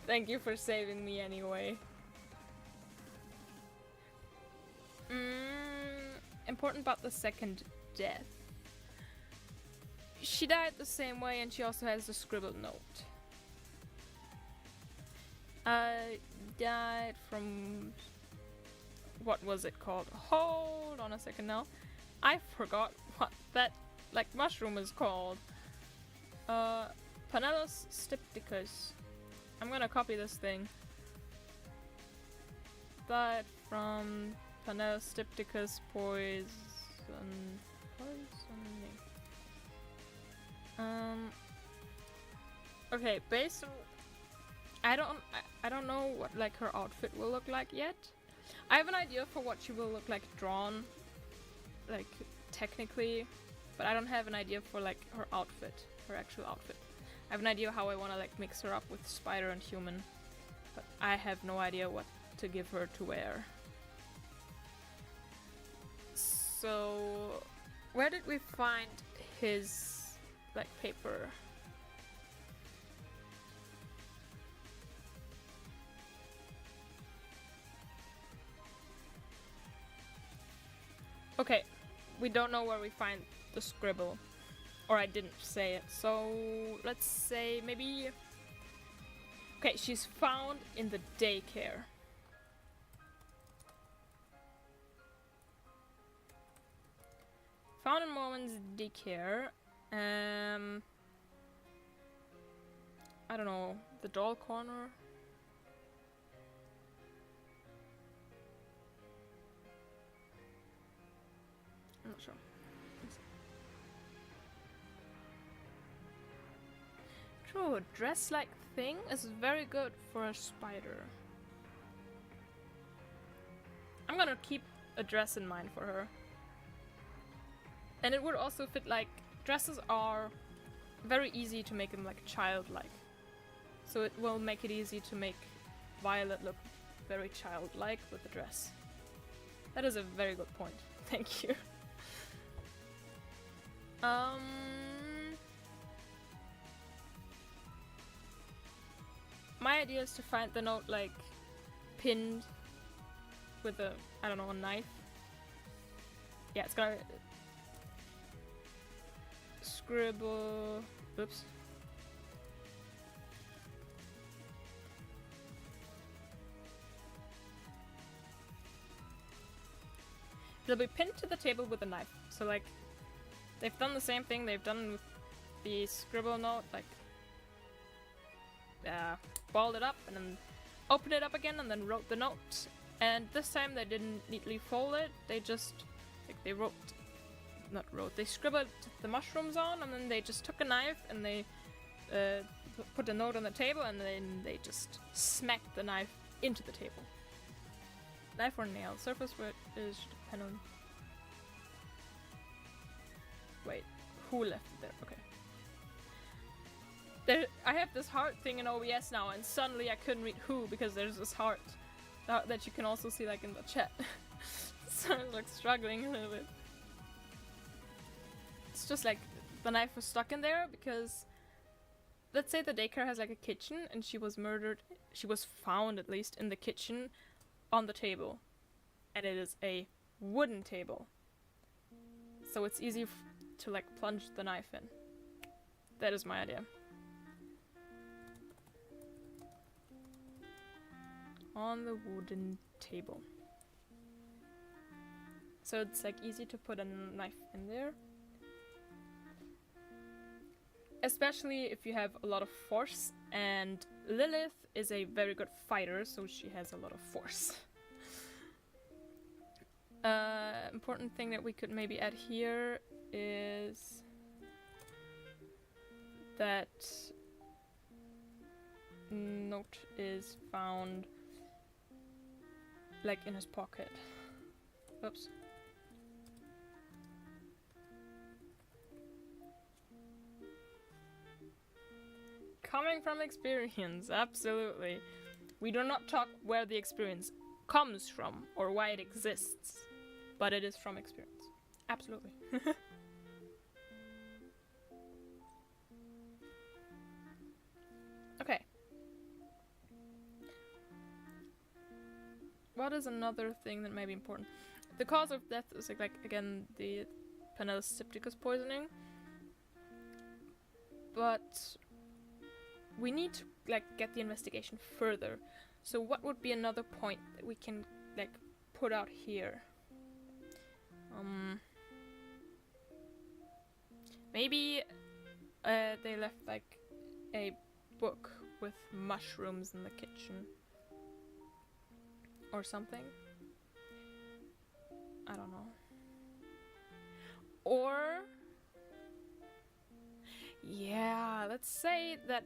Thank you for saving me anyway. Important about the second death. She died the same way, and she also has a scribbled note. Died from... what was it called? Hold on a second now. I forgot what that, like, mushroom is called. Panellus stypticus. I'm gonna copy this thing. Died from Panellus stypticus poisoning. Okay, based on... I don't know what like her outfit will look like yet. I have an idea for what she will look like drawn, like technically, but I don't have an idea for like her outfit, her actual outfit. I have an idea how I want to like mix her up with spider and human, but I have no idea what to give her to wear. So, where did we find his like paper? Okay, we don't know where we find the scribble. Or I didn't say it, so let's say maybe... Okay, she's found in the daycare. Found in Mormon's daycare. I don't know, the doll corner? I'm not sure. True, a dress-like thing is very good for a spider. I'm gonna keep a dress in mind for her. And it would also fit, like, dresses are very easy to make them like childlike. So it will make it easy to make Violet look very childlike with the dress. That is a very good point. Thank you. My idea is to find the note like pinned with a, I don't know, a knife. Yeah, it's gonna scribble. Oops. It'll be pinned to the table with a knife. So like, they've done the same thing they've done with the scribble note, like balled it up and then opened it up again and then wrote the note. And this time they didn't neatly fold it, they just, like they scribbled the mushrooms on, and then they just took a knife and they put the note on the table, and then they just smacked the knife into the table. Knife or nail, surface where it is depend on. Wait, who left it there? Okay. I have this heart thing in OBS now, and suddenly I couldn't read who because there's this heart that you can also see like in the chat. So I'm like struggling a little bit. It's just like the knife was stuck in there because let's say the daycare has like a kitchen and she was murdered. She was found at least in the kitchen on the table, and it is a wooden table. So it's easy to like plunge the knife in. That is my idea. On the wooden table. So it's like easy to put a knife in there. Especially if you have a lot of force, and Lilith is a very good fighter, so she has a lot of force. Important thing that we could maybe add here is that note is found like in his pocket. Oops. Coming from experience, absolutely. We do not talk where the experience comes from or why it exists, but it is from experience. Absolutely. Okay. What is another thing that may be important? The cause of death is like again the Panellus Stypticus poisoning, but we need to like get the investigation further. So what would be another point that we can like put out here? Maybe they left like a book with mushrooms in the kitchen or something. I don't know. Or yeah, let's say that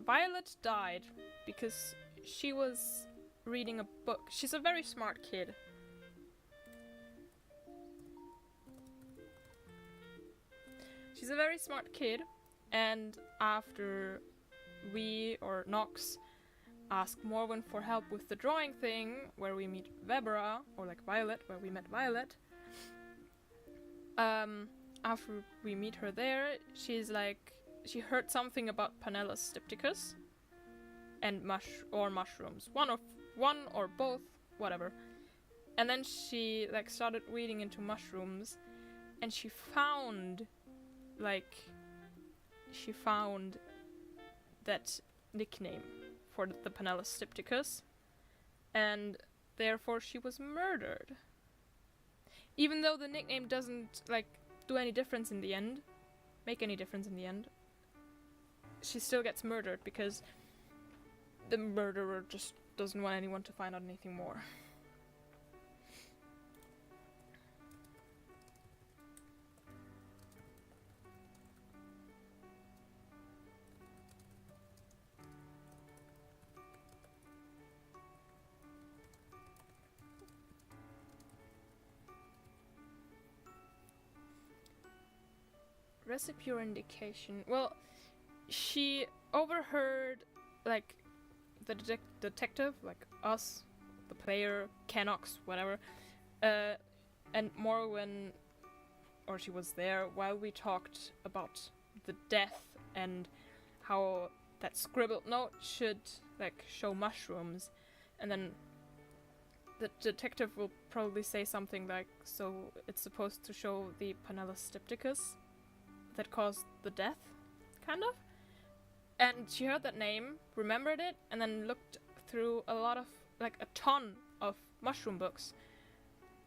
Violet died because she was reading a book. She's a very smart kid. She's a very smart kid, and after we or Nox ask Morwen for help with the drawing thing, where we meet Webera, or like Violet, where we met Violet, after we meet her there, she's like, she heard something about Panellus Stypticus and mushrooms. One or both, whatever. And then she like started reading into mushrooms, and she found that nickname for the Panellus Stypticus, and therefore she was murdered. Even though the nickname doesn't like do any difference in the end, make any difference in the end, she still gets murdered because the murderer just doesn't want anyone to find out anything more. Recipe or indication? Well, she overheard like the detective, like us, the player, Canox, whatever. And Morwen, or she was there while we talked about the death and how that scribbled note should like show mushrooms, and then the detective will probably say something like, so it's supposed to show the Panellus stypticus that caused the death, kind of. And she heard that name, remembered it, and then looked through a lot of, like a ton of mushroom books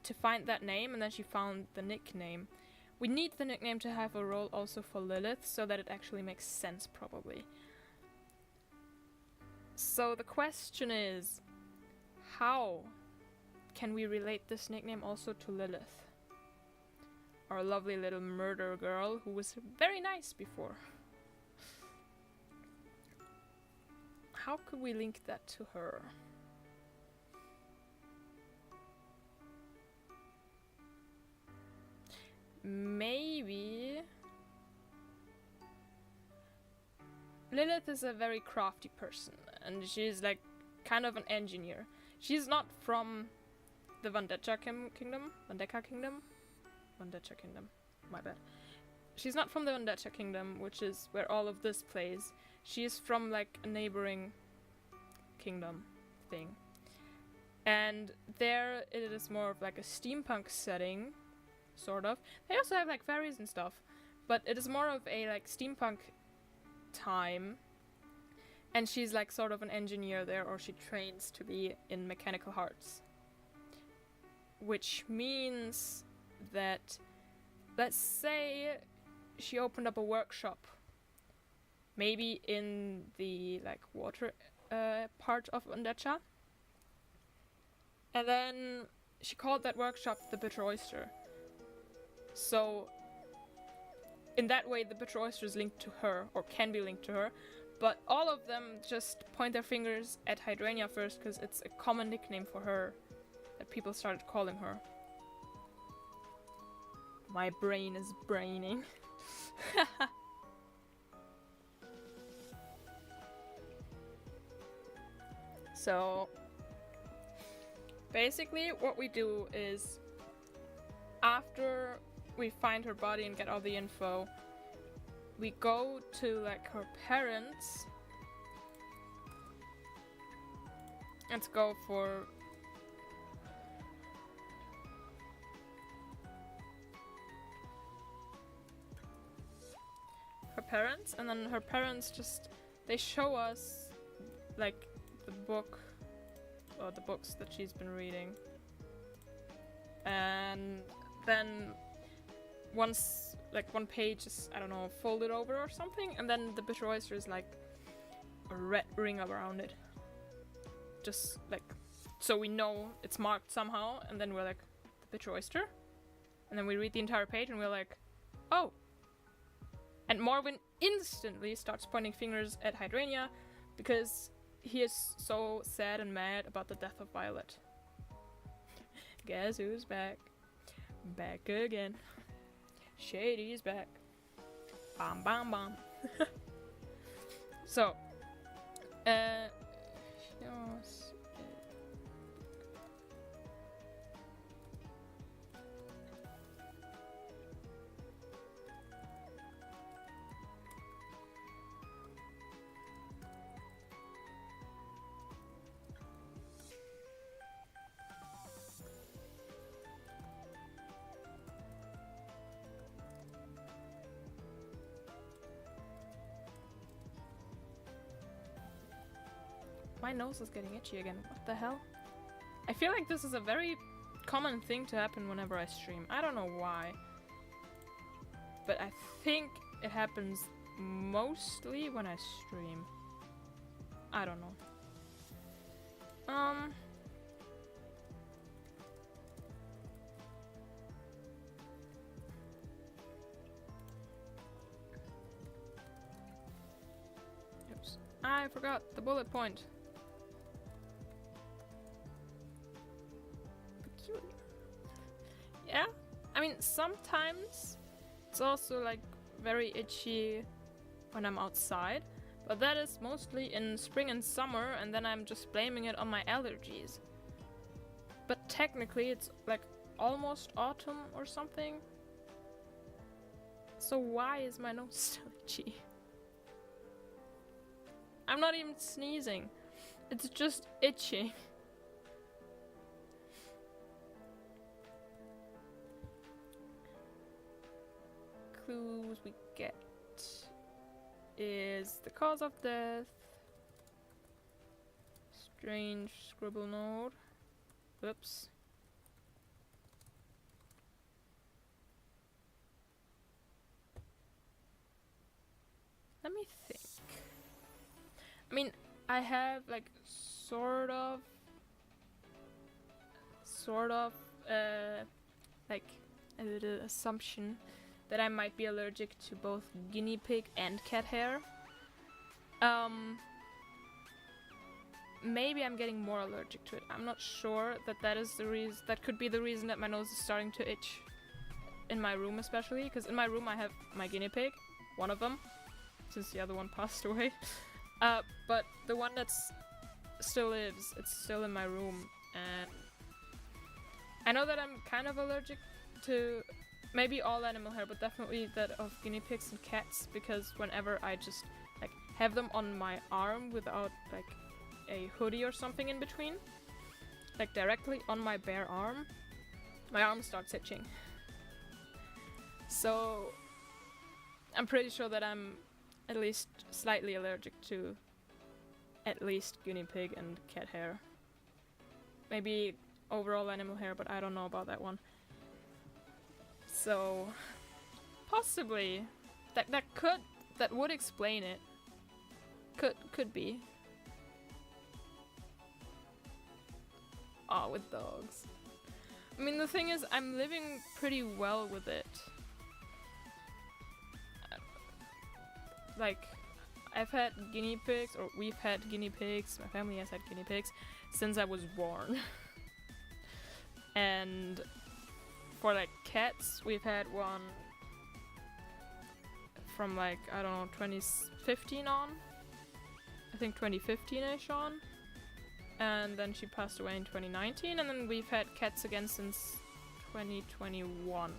to find that name, and then she found the nickname. We need the nickname to have a role also for Lilith, so that it actually makes sense, probably. So the question is, how can we relate this nickname also to Lilith? Our lovely little murder girl who was very nice before. How could we link that to her? Maybe Lilith is a very crafty person, and she's like kind of an engineer. She's not from the Vendetta Kingdom. My bad. She's not from the Vendetta Kingdom, which is where all of this plays. She is from like a neighboring kingdom thing. And there it is more of like a steampunk setting, sort of. They also have like fairies and stuff, but it is more of a like steampunk time. And she's like sort of an engineer there, or she trains to be in mechanical arts. Which means that, let's say she opened up a workshop, maybe in the like water part of Undecha, and then she called that workshop the Bitter Oyster. So in that way the Bitter Oyster is linked to her, or can be linked to her, but all of them just point their fingers at Hydrania first, because it's a common nickname for her that people started calling her. My brain is braining. So basically what we do is, after we find her body and get all the info, we go to like her parents and go for her parents, and then her parents just, they show us like the book, or the books that she's been reading, and then once like one page is, I don't know, folded over or something, and then the Bitter Oyster is like a red ring around it, just like so we know it's marked somehow, and then we're like, the Bitter Oyster, and then we read the entire page and we're like, oh. And Morwen instantly starts pointing fingers at Hydrania because he is so sad and mad about the death of Violet. Guess who's back? Back again. Shady's back. Bam bam bam. So, my nose is getting itchy again. What the hell? I feel like this is a very common thing to happen whenever I stream. I don't know why. But I think it happens mostly when I stream. I don't know. Oops. I forgot the bullet point. Yeah, I mean, sometimes it's also like very itchy when I'm outside, but that is mostly in spring and summer, and then I'm just blaming it on my allergies. But technically it's like almost autumn or something. So why is my nose still itchy? I'm not even sneezing. It's just itchy. Clues we get is the cause of death, strange scribble note. Whoops. Let me think. I mean, I have like sort of like a little assumption that I might be allergic to both guinea pig and cat hair. Maybe I'm getting more allergic to it. I'm not sure that is the reason. That could be the reason that my nose is starting to itch in my room, especially because in my room I have my guinea pig, one of them, since the other one passed away. But the one that's still lives, it's still in my room, and I know that I'm kind of allergic to maybe all animal hair, but definitely that of guinea pigs and cats, because whenever I just like have them on my arm without like a hoodie or something in between, like directly on my bare arm, my arm starts itching. So I'm pretty sure that I'm at least slightly allergic to at least guinea pig and cat hair. Maybe overall animal hair, but I don't know about that one. So possibly that would explain it. Could be. Oh, with dogs. I mean, the thing is, I'm living pretty well with it. Like, I've had guinea pigs, or we've had guinea pigs, my family has had guinea pigs, since I was born. And for like cats, we've had one from like, I don't know, 2015 on? I think 2015-ish on. And then she passed away in 2019, and then we've had cats again since 2021.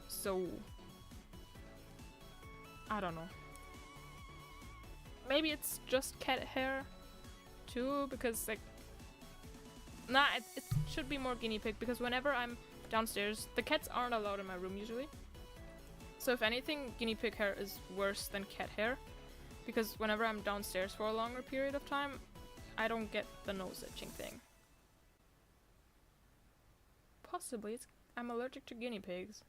So I don't know. Maybe it's just cat hair too, because like it should be more guinea pig, because whenever I'm downstairs, the cats aren't allowed in my room usually. So if anything, guinea pig hair is worse than cat hair, because whenever I'm downstairs for a longer period of time, I don't get the nose itching thing. Possibly I'm allergic to guinea pigs.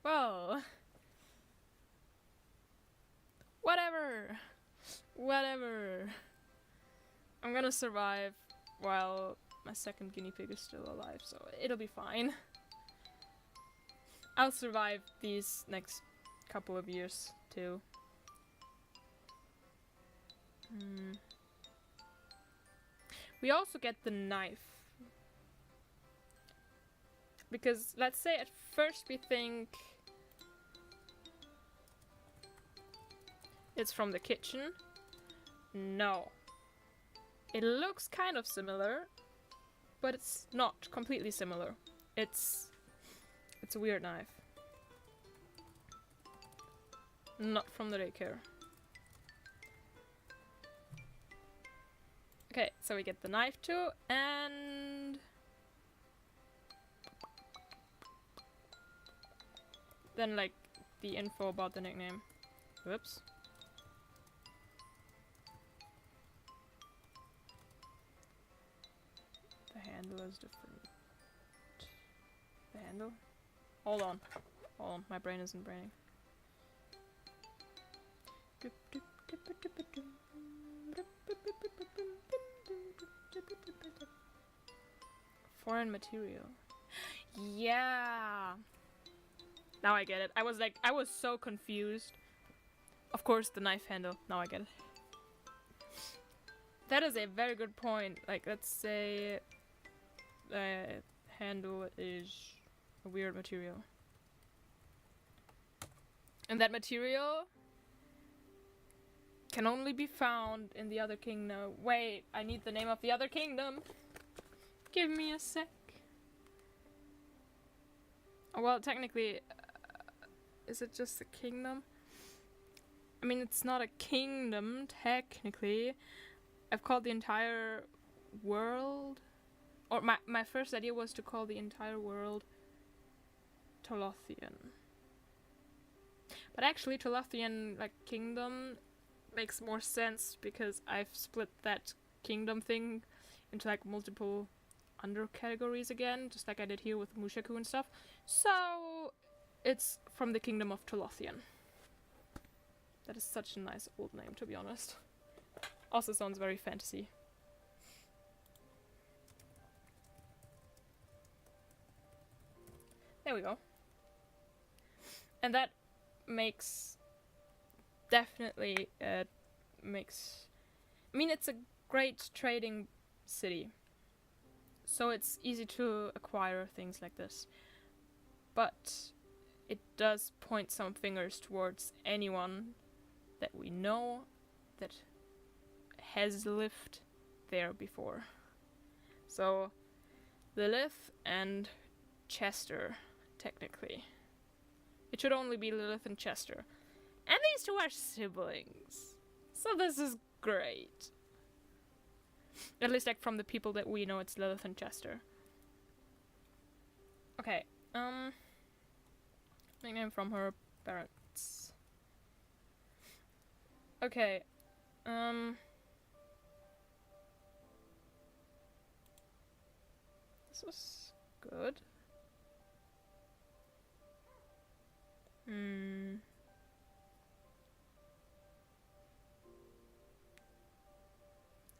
Well, whatever. I'm gonna survive while my second guinea pig is still alive, so it'll be fine. I'll survive these next couple of years too. We also get the knife. Because let's say at first we think it's from the kitchen. No. It looks kind of similar, but it's not completely similar. It's a weird knife. Not from the daycare. Okay, so we get the knife too, and then like the info about the nickname. Whoops. The handle is different. The handle? Hold on, my brain isn't braining. Foreign material. Yeah. Now I get it. I was so confused. Of course, the knife handle. Now I get it. That is a very good point. Like, let's say the handle is a weird material. And that material can only be found in the other kingdom. Wait, I need the name of the other kingdom. Give me a sec. Well, technically, is it just a kingdom? I mean, it's not a kingdom, technically. I've called the entire world... Or my first idea was to call the entire world Tolothian. But actually, Tolothian, like, kingdom makes more sense because I've split that kingdom thing into, like, multiple undercategories again, just like I did here with Mushaku and stuff. So, it's from the kingdom of Tolothian. That is such a nice old name, to be honest. Also sounds very fantasy. There we go. And that makes... Definitely makes... I mean, it's a great trading city. So it's easy to acquire things like this. But it does point some fingers towards anyone that we know that has lived there before. So, Lilith and Chester, technically. It should only be Lilith and Chester. And these two are siblings. So this is great. At least, like, from the people that we know, it's Lilith and Chester. Okay, nickname from her parents. Okay, this was good.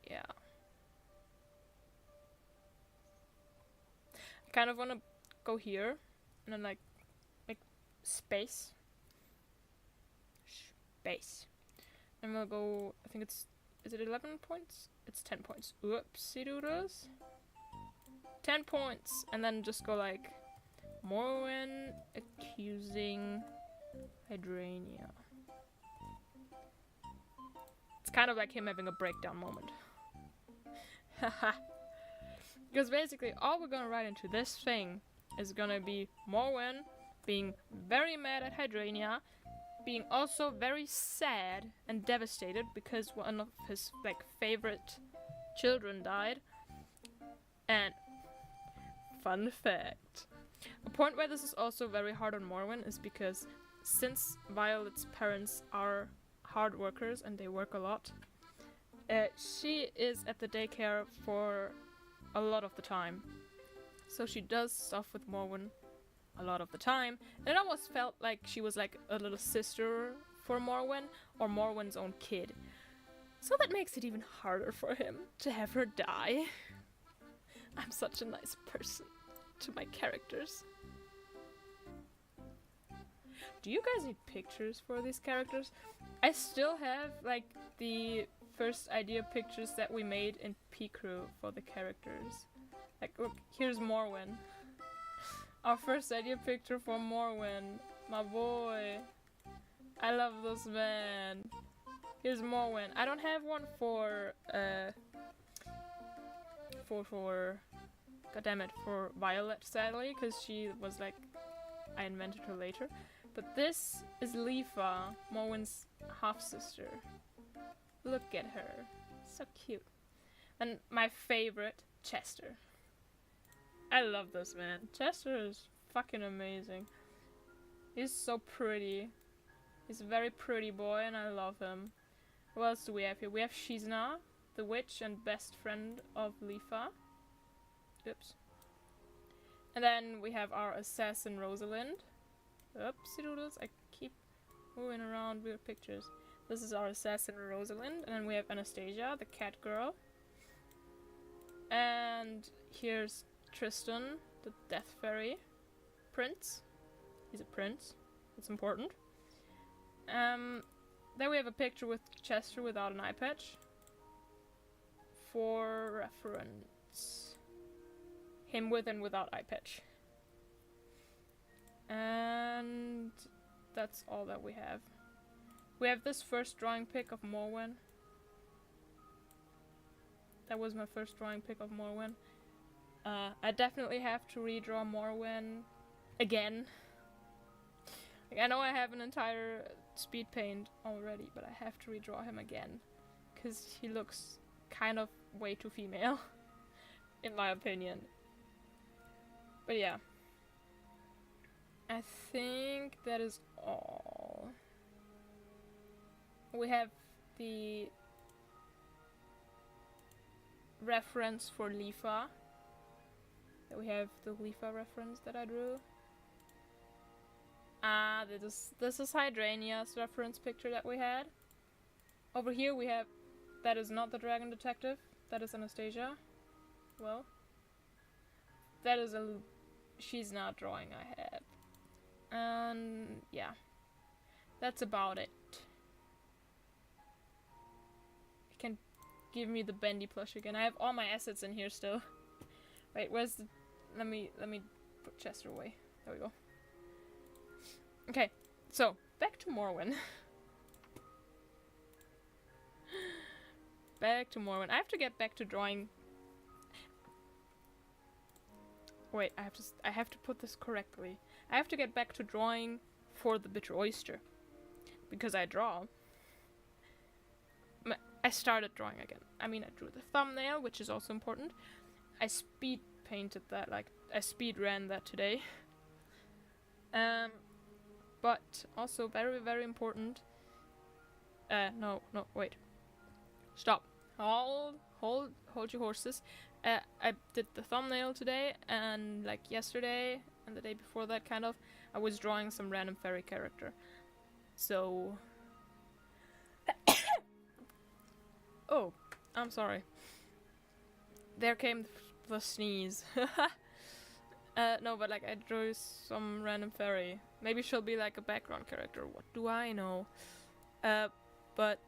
Yeah. I kind of want to go here and then, like, make space. Space. And we'll go, I think it's, is it 11 points? It's 10 points. Oopsie doodles. 10 points. And then just go like, Morwen accusing Hydrania. It's kind of like him having a breakdown moment. Haha. Because basically all we're gonna write into this thing is gonna be Morwen being very mad at Hydrania, being also very sad and devastated because one of his, like, favorite children died. And fun fact, a point where this is also very hard on Morwen is because since Violet's parents are hard workers and they work a lot, she is at the daycare for a lot of the time. So she does stuff with Morwen a lot of the time, and it almost felt like she was like a little sister for Morwen, or Morwen's own kid. So that makes it even harder for him to have her die. I'm such a nice person to my characters. Do you guys need pictures for these characters? I still have, like, the first idea pictures that we made in P-Crew for the characters. Like, look, here's Morwen. Our first idea picture for Morwen. My boy. I love this man. Here's Morwen. I don't have one for goddammit, for Violet, sadly, because she was like, I invented her later. But this is Leafa, Morwen's half-sister. Look at her. So cute. And my favorite, Chester. I love this man. Chester is fucking amazing. He's so pretty. He's a very pretty boy and I love him. What else do we have here? We have Shizna, the witch and best friend of Leafa. Oops. And then we have our assassin Rosalind. Oopsie doodles, I keep moving around weird pictures. This is our assassin Rosalind, and then we have Anastasia, the cat girl. And here's Tristan, the death fairy. Prince. He's a prince. It's important. Then we have a picture with Chester without an eye patch. For reference. Him with and without eye patch. And that's all that we have. We have this first drawing pick of Morwen. That was my first drawing pick of Morwen. I definitely have to redraw Morwen again. Like, I know I have an entire speed paint already, but I have to redraw him again. Because he looks kind of way too female, in my opinion. But yeah. I think that is all. We have the reference for Lifa. We have the Lifa reference that I drew. This is Hydrania's reference picture that we had. Over here we have, that is not the Dragon Detective, that is Anastasia. Well, that is she's not drawing I had. And yeah, that's about it. You can give me the Bendy plush again. I have all my assets in here still. Wait, where's the... Let me put Chester away. There we go. Okay, so back to Morwen. Back to Morwen. I have to get back to drawing. Wait, I have to put this correctly. I have to get back to drawing for the Bitter Oyster, because I draw. I started drawing again. I mean, I drew the thumbnail, which is also important. I speed painted that, like I speed ran that today. But also very, very important. No, wait. Stop. Hold your horses. I did the thumbnail today, and like yesterday and the day before that, kind of, I was drawing some random fairy character. So... Oh, I'm sorry. There came the sneeze. No, but like I drew some random fairy. Maybe she'll be like a background character. What do I know? But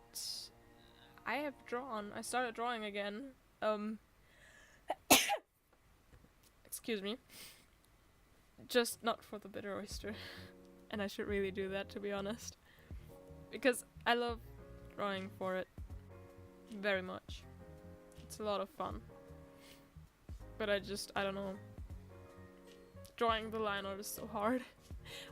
I have drawn. I started drawing again. Excuse me. Just not for the Bitter Oyster. And I should really do that, to be honest. Because I love drawing for it very much. It's a lot of fun. But I don't know. Drawing the line art is so hard.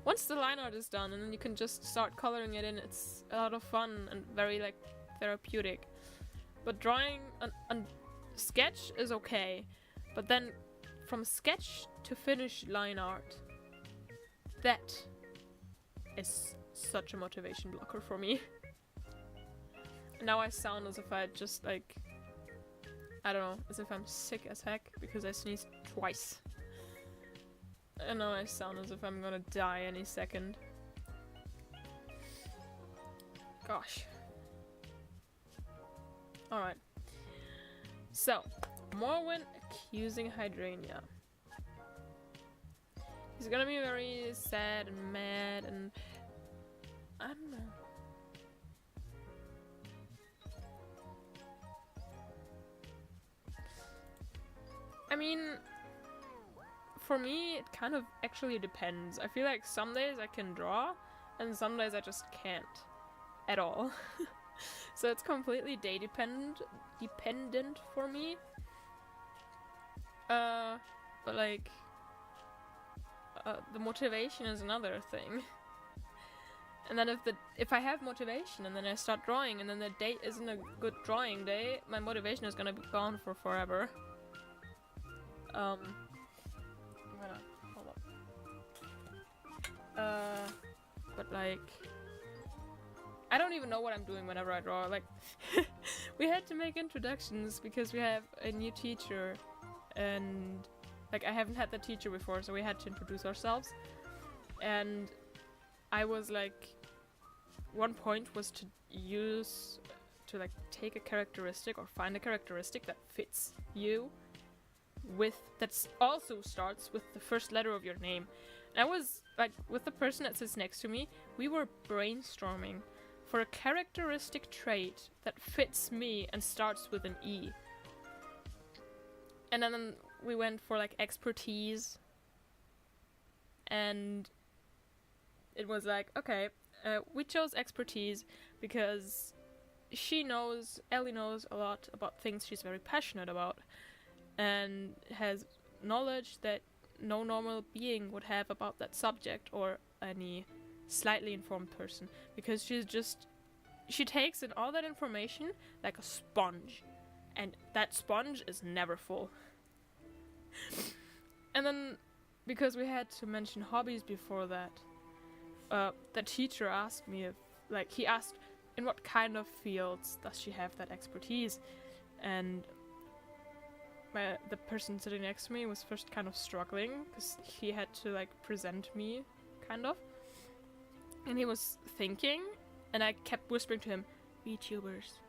Once the line art is done and then you can just start coloring it in, it's a lot of fun and very like therapeutic. But drawing a sketch is okay, but then from sketch to finished line art, that is such a motivation blocker for me. Now I sound as if I just like, I don't know, as if I'm sick as heck because I sneezed twice. And now I sound as if I'm gonna die any second. Gosh. Alright. So, Morwen accusing Hydrania. He's gonna be very sad and mad and... I don't know. I mean... For me, it kind of actually depends. I feel like some days I can draw, and some days I just can't. At all. So it's completely day dependent for me. But like... the motivation is another thing. And then if I have motivation and then I start drawing and then the day isn't a good drawing day, my motivation is gonna be gone for forever. Hold up. But like, I don't even know what I'm doing whenever I draw. Like, we had to make introductions because we have a new teacher, and like I haven't had the teacher before, so we had to introduce ourselves. And I was like, one point was to like take a characteristic or find a characteristic that fits you. That also starts with the first letter of your name. And I was like, with the person that sits next to me, we were brainstorming for a characteristic trait that fits me and starts with an E. And then we went for like expertise, and it was like, okay, We chose expertise because Ellie knows a lot about things she's very passionate about and has knowledge that no normal being would have about that subject or any slightly informed person, because she takes in all that information like a sponge, and that sponge is never full. And then, because we had to mention hobbies before that, the teacher asked me he asked in what kind of fields does she have that expertise, and the person sitting next to me was first kind of struggling because he had to present me, kind of, and he was thinking, and I kept whispering to him, VTubers,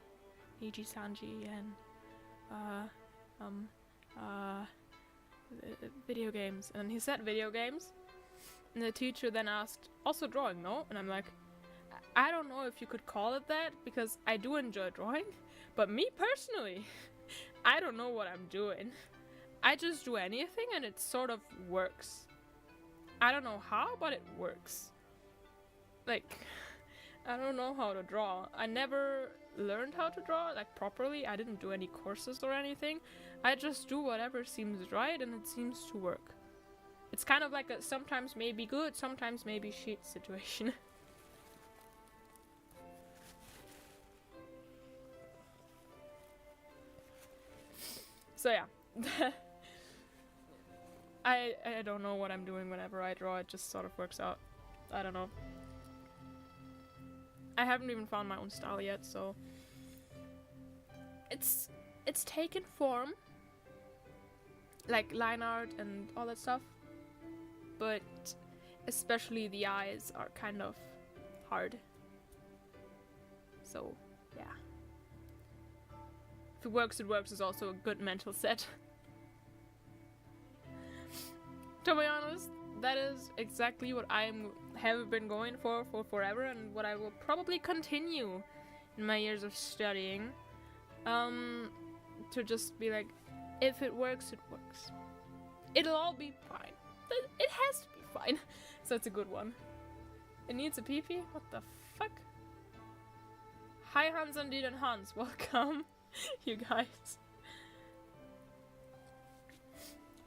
Eiji Sanji, and video games, and he said video games, and the teacher then asked, also drawing, no? And I'm like, I don't know if you could call it that, because I do enjoy drawing, but me personally, I don't know what I'm doing. I just do anything and it sort of works. I don't know how, but it works. I don't know how to draw. I never learned how to draw, properly. I didn't do any courses or anything. I just do whatever seems right and it seems to work. It's kind of like a sometimes maybe good, sometimes maybe shit situation. So yeah. I don't know what I'm doing whenever I draw, it just sort of works out. I don't know. I haven't even found my own style yet, so it's taken form, like line art and all that stuff, but especially the eyes are kind of hard. So yeah, if it works, it works is also a good mental set. To be honest, that is exactly what I have been going for forever, and what I will probably continue in my years of studying. To just be like, if it works, it works. It'll all be fine. It has to be fine. So it's a good one. It needs a pee-pee? What the fuck? Hi Hans and Dean and Hans, welcome, you guys.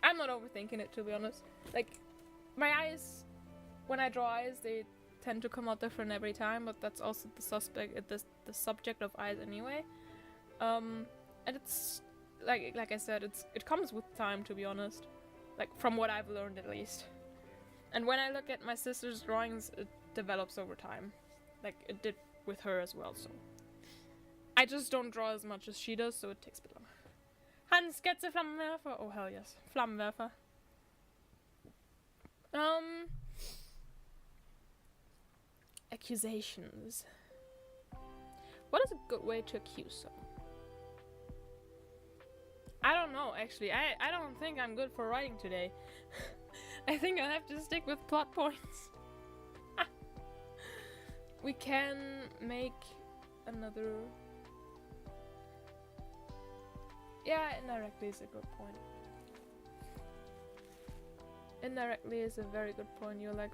I'm not overthinking it, to be honest. My eyes, when I draw eyes, they tend to come out different every time, but that's also the subject of eyes anyway. And it's like I said, it comes with time, to be honest. From what I've learned, at least. And when I look at my sister's drawings, it develops over time. It did with her as well, so. I just don't draw as much as she does, so it takes a bit longer. Hans gets a Flammenwerfer. Oh hell yes. Flammenwerfer. Accusations. What is a good way to accuse someone? I don't know, actually. I don't think I'm good for writing today. I think I'll have to stick with plot points. We can make another... Yeah, indirectly is a good point. Indirectly is a very good point. You're like,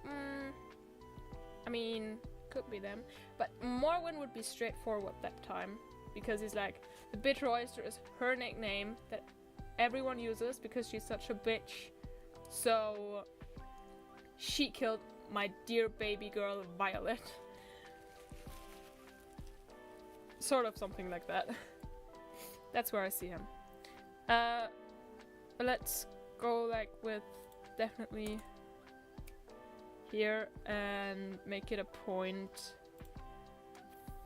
I mean, could be them. But Morwen would be straightforward that time. Because he's like, the bitter oyster is her nickname that everyone uses because she's such a bitch. So, she killed my dear baby girl, Violet. Sort of something like that. That's where I see him. But let's go with definitely here and make it a point.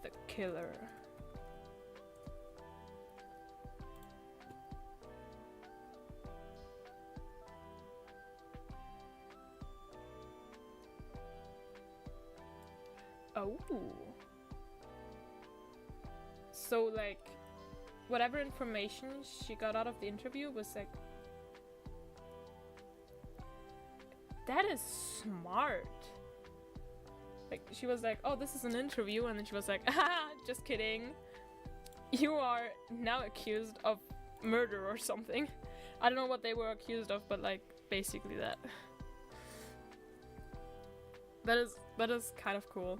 The killer. Oh. So whatever information she got out of the interview was that is smart. She was like, oh, this is an interview, and then she was like, ah, just kidding. You are now accused of murder or something. I don't know what they were accused of, but basically that. That is kind of cool.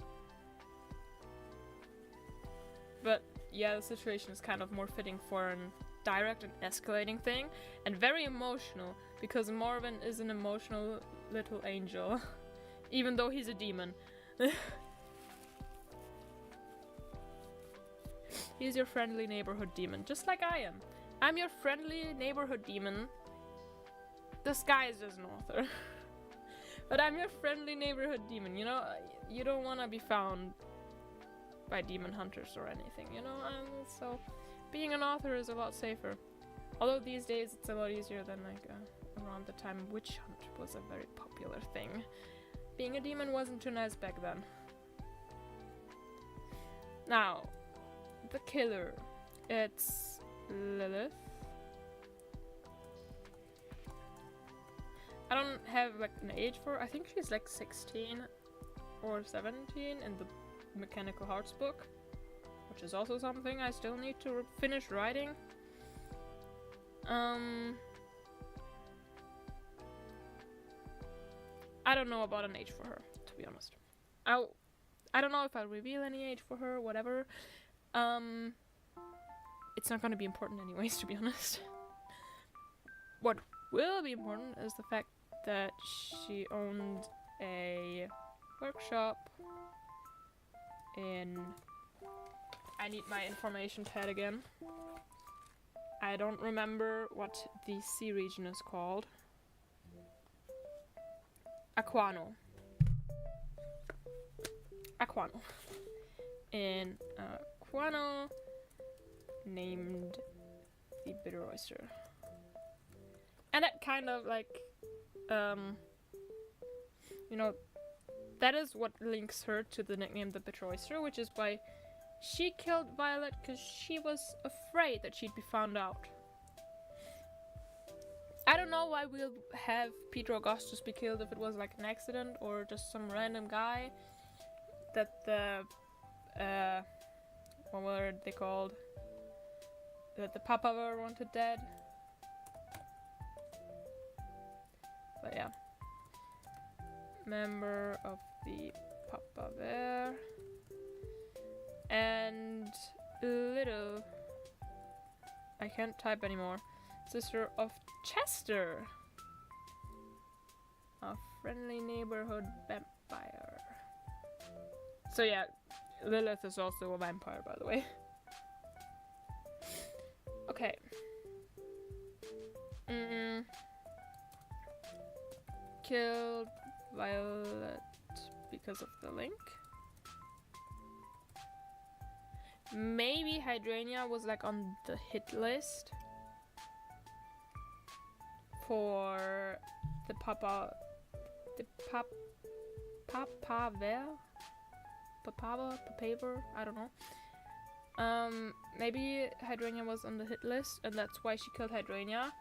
But yeah, the situation is kind of more fitting for an direct and escalating thing, and very emotional, because Morven is an emotional little angel, even though he's a demon. He's your friendly neighborhood demon, just like I am. I'm your friendly neighborhood demon, disguised as an author. But I'm your friendly neighborhood demon, you know? You don't want to be found by demon hunters or anything, you know? So being an author is a lot safer. Although these days it's a lot easier than like around the time witch hunt was a very popular thing. Being a demon wasn't too nice back then. Now, the killer. It's Lilith. I don't have like an age for her. I think she's like 16 or 17 in the Mechanical Hearts book, which is also something I still need to finish writing. I don't know about an age for her, to be honest. I don't know if I'll reveal any age for her, whatever. It's not gonna be important anyways, to be honest. What will be important is the fact that she owned a workshop in... I need my information pad again. I don't remember what the sea region is called. Aquano. In Aquano, named the Bitter Oyster. And that kind of like, you know, that is what links her to the nickname the Bitter Oyster, which is why she killed Violet, because she was afraid that she'd be found out. I don't know why we'll have Peter Augustus be killed if it was like an accident or just some random guy that the, what were they called? That the Papa were wanted dead. But yeah. Member of the Papa Bear. And little... I can't type anymore. Sister of Chester. A friendly neighborhood vampire. So yeah, Lilith is also a vampire, by the way. Okay. Killed Violet because of the link. Maybe Hydrangea was like on the hit list for the Papa Papaver, I don't know. Maybe Hydrangea was on the hit list and that's why she killed Hydrangea.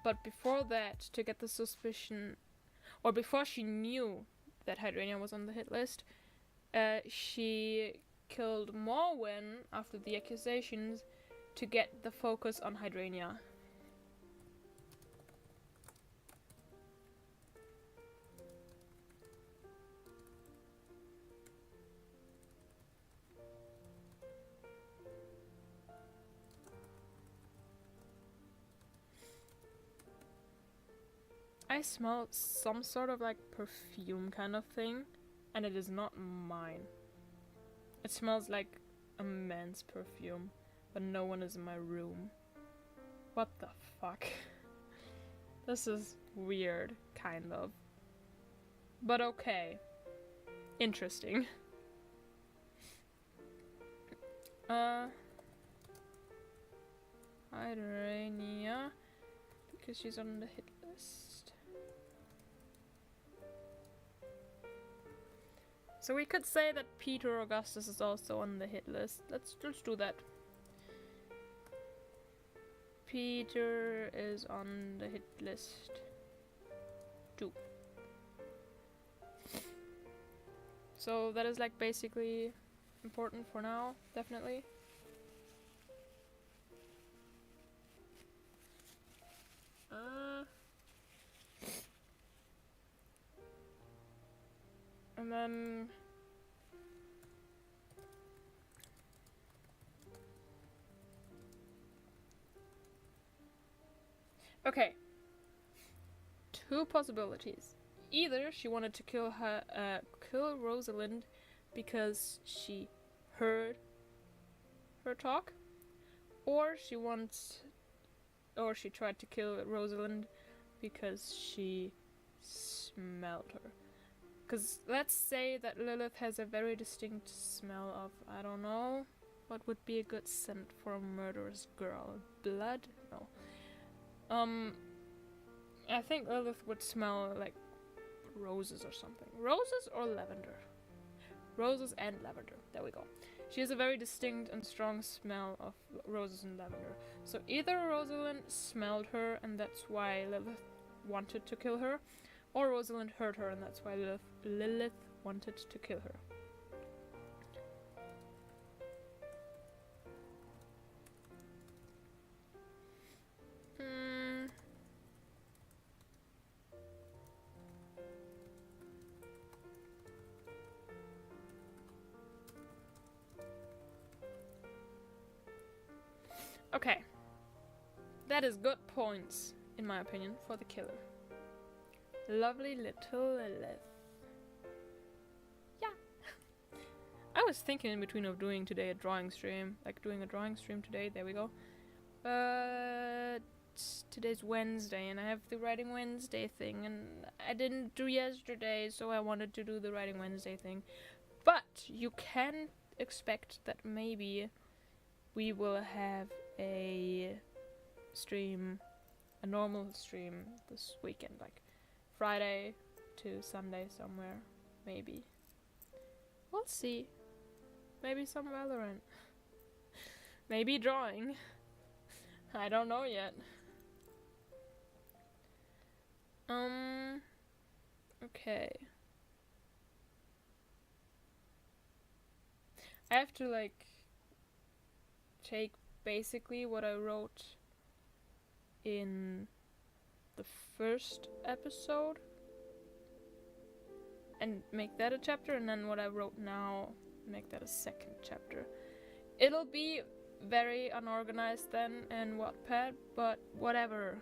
But before that, to get the suspicion, or before she knew that Hydrangea was on the hit list, she killed Morwen after the accusations to get the focus on Hydrangea. I smell some sort of like perfume kind of thing, and it is not mine. It smells like a man's perfume, but no one is in my room. What the fuck? This is weird, kind of. But okay. Interesting. Hydrangea, because she's on the hit list. So we could say that Peter Augustus is also on the hit list. Let's do that. Peter is on the hit list too. So that is like basically important for now, definitely. And then Okay. Two possibilities. Either she wanted to kill Rosalind because she heard her talk, or she tried to kill Rosalind because she smelled her. Because let's say that Lilith has a very distinct smell of, I don't know, what would be a good scent for a murderous girl? Blood? No. I think Lilith would smell like roses or something. Roses or lavender? Roses and lavender. There we go. She has a very distinct and strong smell of roses and lavender. So either Rosalind smelled her and that's why Lilith wanted to kill her, or Rosalind heard her and that's why Lilith wanted to kill her. Okay. That is good points, in my opinion, for the killer. Lovely little Lilith. Yeah. I was thinking in between of doing today a drawing stream. Like doing a drawing stream today. There we go. Today's Wednesday and I have the Writing Wednesday thing. And I didn't do yesterday, so I wanted to do the Writing Wednesday thing. But you can expect that maybe we will have a stream, a normal stream this weekend, like Friday to Sunday somewhere, maybe. We'll see. Maybe some Valorant. Maybe drawing. I don't know yet. Okay. I have to like take basically what I wrote in the first episode and make that a chapter, and then what I wrote now make that a second chapter. It'll be very unorganized then in Wattpad, but whatever.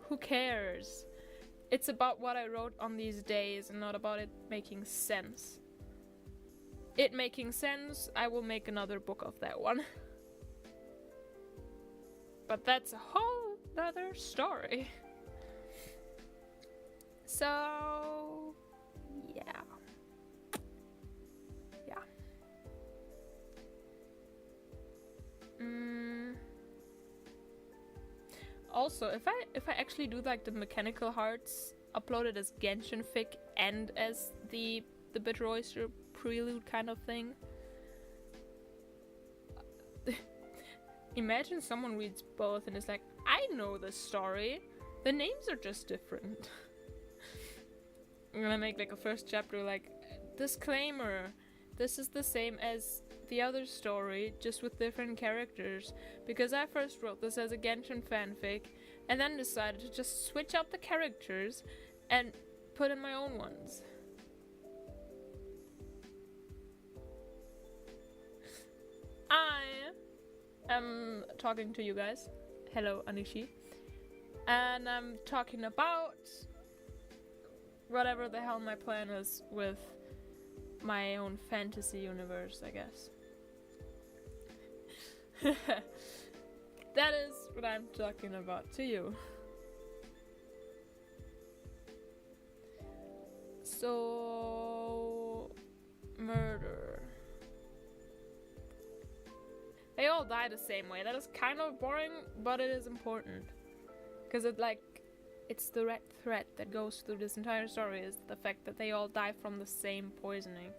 Who cares? It's about what I wrote on these days and not about it making sense. It making sense, I will make another book of that one. But that's a whole other story. So, yeah. Also, if I actually do like the Mechanical Hearts uploaded as Genshin fic and as the Bitter Oyster prelude kind of thing. Imagine someone reads both and is like, I know this story. The names are just different. I'm gonna make like a first chapter like, disclaimer, this is the same as the other story, just with different characters, because I first wrote this as a Genshin fanfic, and then decided to just switch out the characters and put in my own ones. I am talking to you guys. Hello, Anishi. And I'm talking about whatever the hell my plan is with my own fantasy universe, I guess. That is what I'm talking about to you. So, murder. They all die the same way. That is kind of boring, but it is important. Because it's the red thread that goes through this entire story, is the fact that they all die from the same poisoning.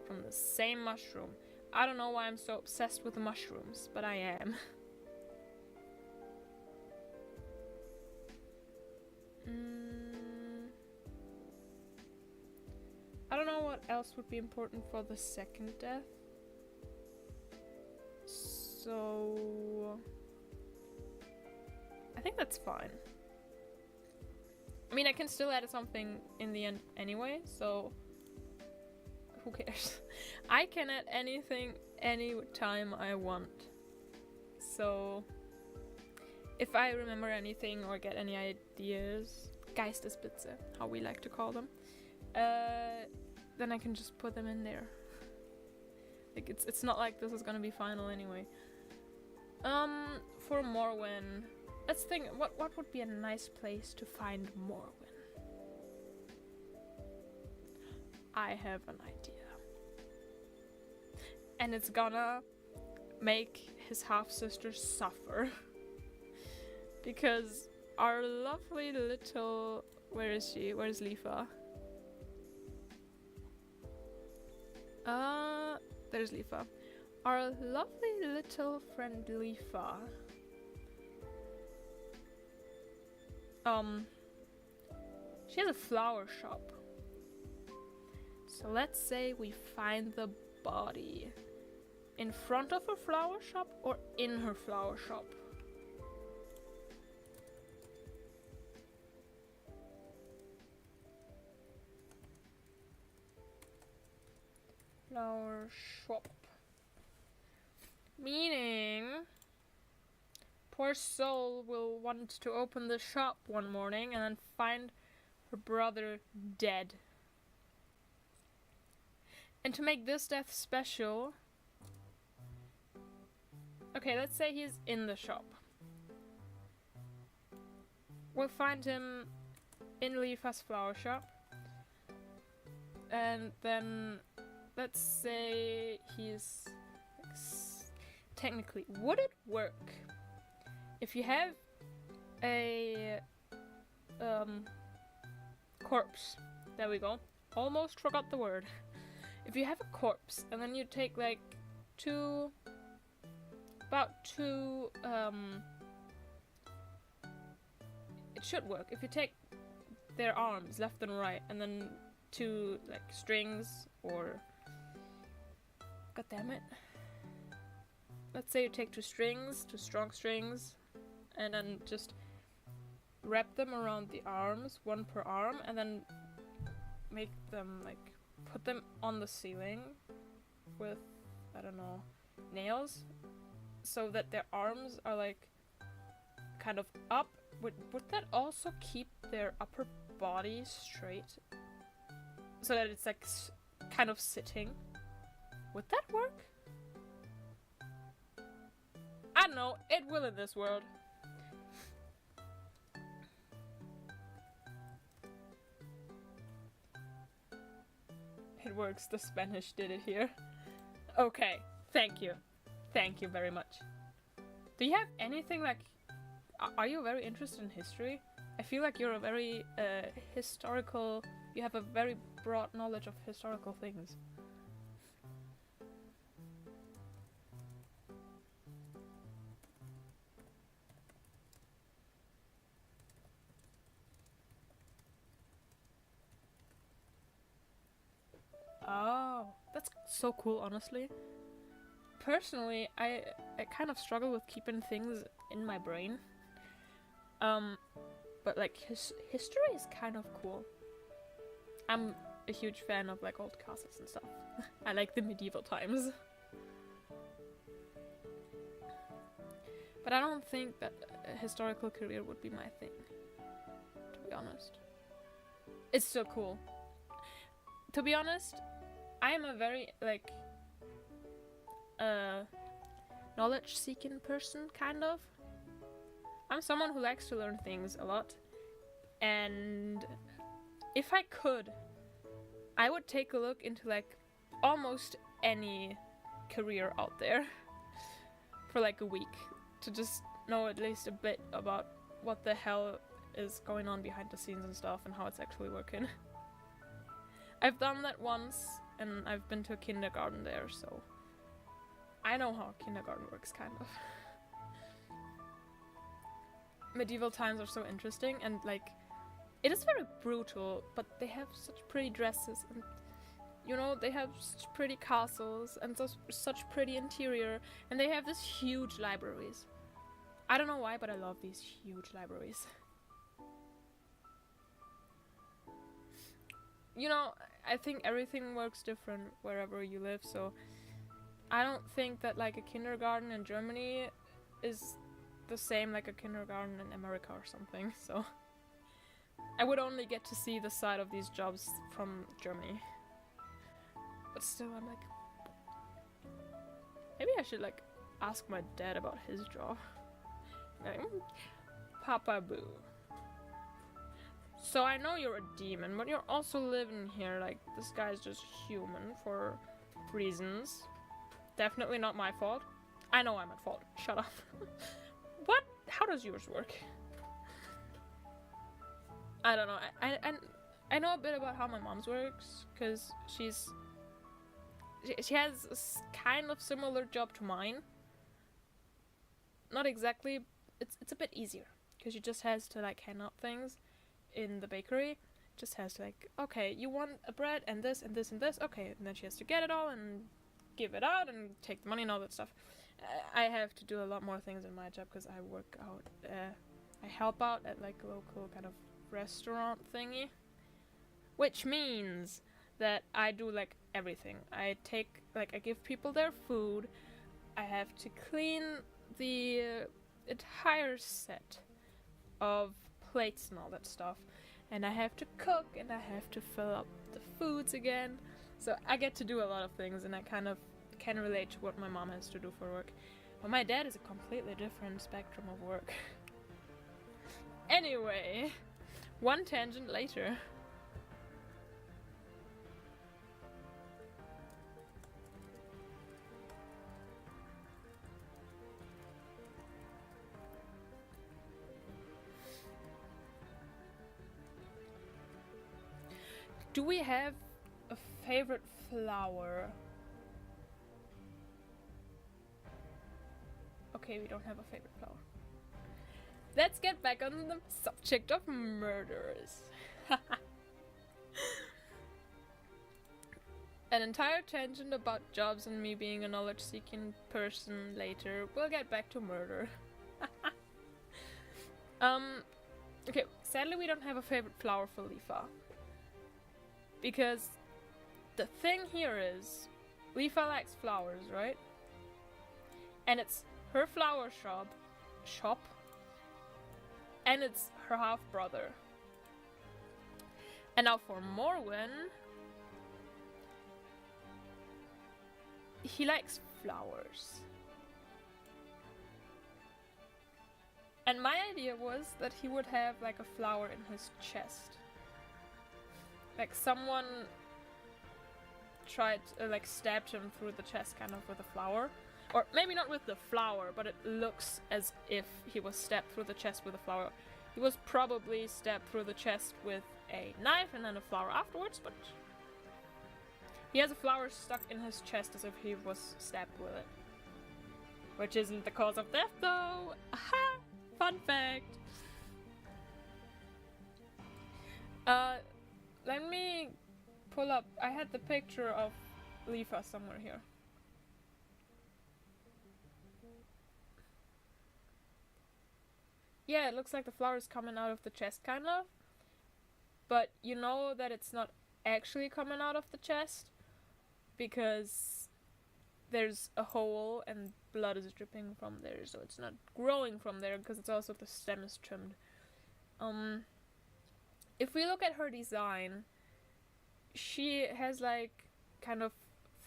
From the same mushroom. I don't know why I'm so obsessed with the mushrooms, but I am. I don't know what else would be important for the second death. So I think that's fine. I mean, I can still add something in the end anyway, so who cares? I can add anything any time I want. So If I remember anything or get any ideas, Geistesblitze, how we like to call them, then I can just put them in there. Like it's not like this is gonna be final anyway. For Morwen, let's think. What would be a nice place to find Morwen? I have an idea, and it's gonna make his half sister suffer because our lovely little, where is she? Where's Lifa? There's Lifa. Our lovely little friend Lifa. She has a flower shop. So let's say we find the body in front of her flower shop or in her flower shop. Flower shop. Meaning, poor soul will want to open the shop one morning and then find her brother dead. And to make this death special, okay, let's say he's in the shop. We'll find him in Lifa's flower shop. And then let's say he's technically, would it work if you have a corpse? There we go. Almost forgot the word. If you have a corpse and then you take like about two, it should work. If you take their arms left and right and then two like strings or, god damn it. Let's say you take two strong strings, and then just wrap them around the arms, one per arm, and then make them like, put them on the ceiling with, I don't know, nails, so that their arms are like kind of up. Would that also keep their upper body straight? So that it's like kind of sitting? Would that work? I don't know, it will in this world. It works, the Spanish did it here. Okay, thank you. Thank you very much. Do you have anything like... Are you very interested in history? I feel like you're a very historical... You have a very broad knowledge of historical things. Oh, that's so cool, honestly. Personally, I kind of struggle with keeping things in my brain. But like history is kind of cool. I'm a huge fan of like old castles and stuff. I like the medieval times. But I don't think that a historical career would be my thing, to be honest. It's still cool. To be honest, I'm a very, like, knowledge-seeking person, kind of. I'm someone who likes to learn things a lot. And if I could, I would take a look into, like, almost any career out there for, like, a week. To just know at least a bit about what the hell is going on behind the scenes and stuff and how it's actually working. I've done that once, and I've been to a kindergarten there, so I know how kindergarten works, kind of. Medieval times are so interesting, and like, it is very brutal, but they have such pretty dresses, and you know, they have such pretty castles, and such pretty interior, and they have these huge libraries. I don't know why, but I love these huge libraries. You know, I think everything works different wherever you live, so I don't think that like a kindergarten in Germany is the same like a kindergarten in America or something, so I would only get to see the side of these jobs from Germany. But still, I'm like, maybe I should like ask my dad about his job. Like, Papa Boo. So I know you're a demon, but you're also living here. Like, this guy's just human for reasons. Definitely not my fault. I know I'm at fault. Shut up. What? How does yours work? I don't know. I know a bit about how my mom's works, because she has a kind of similar job to mine. Not exactly. It's a bit easier, because she just has to like hand out things in the bakery. Just has to like, okay, you want a bread and this and this and this, okay, and then she has to get it all and give it out and take the money and all that stuff. I have to do a lot more things in my job because I work out, I help out at like a local kind of restaurant thingy, which means that I do like everything. I give people their food, I have to clean the entire set of plates and all that stuff, and I have to cook and I have to fill up the foods again. So I get to do a lot of things, and I kind of can relate to what my mom has to do for work. But my dad is a completely different spectrum of work. Anyway, one tangent later. Do we have a favorite flower? Okay, we don't have a favorite flower. Let's get back on the subject of murderers. An entire tangent about jobs and me being a knowledge-seeking person later. We'll get back to murder. Okay, sadly we don't have a favorite flower for Lifa. Because the thing here is, Lifa likes flowers, right? And it's her flower shop, and it's her half-brother. And now for Morwen, he likes flowers. And my idea was that he would have like a flower in his chest. Like someone tried, stabbed him through the chest kind of with a flower. Or maybe not with the flower, but it looks as if he was stabbed through the chest with a flower. He was probably stabbed through the chest with a knife and then a flower afterwards, but he has a flower stuck in his chest as if he was stabbed with it. Which isn't the cause of death though! Aha! Fun fact! Let me pull up. I had the picture of Lifa somewhere here. Yeah, it looks like the flower is coming out of the chest, kind of. But you know that it's not actually coming out of the chest, because there's a hole and blood is dripping from there, so it's not growing from there, because it's also the stem is trimmed. If we look at her design, she has like kind of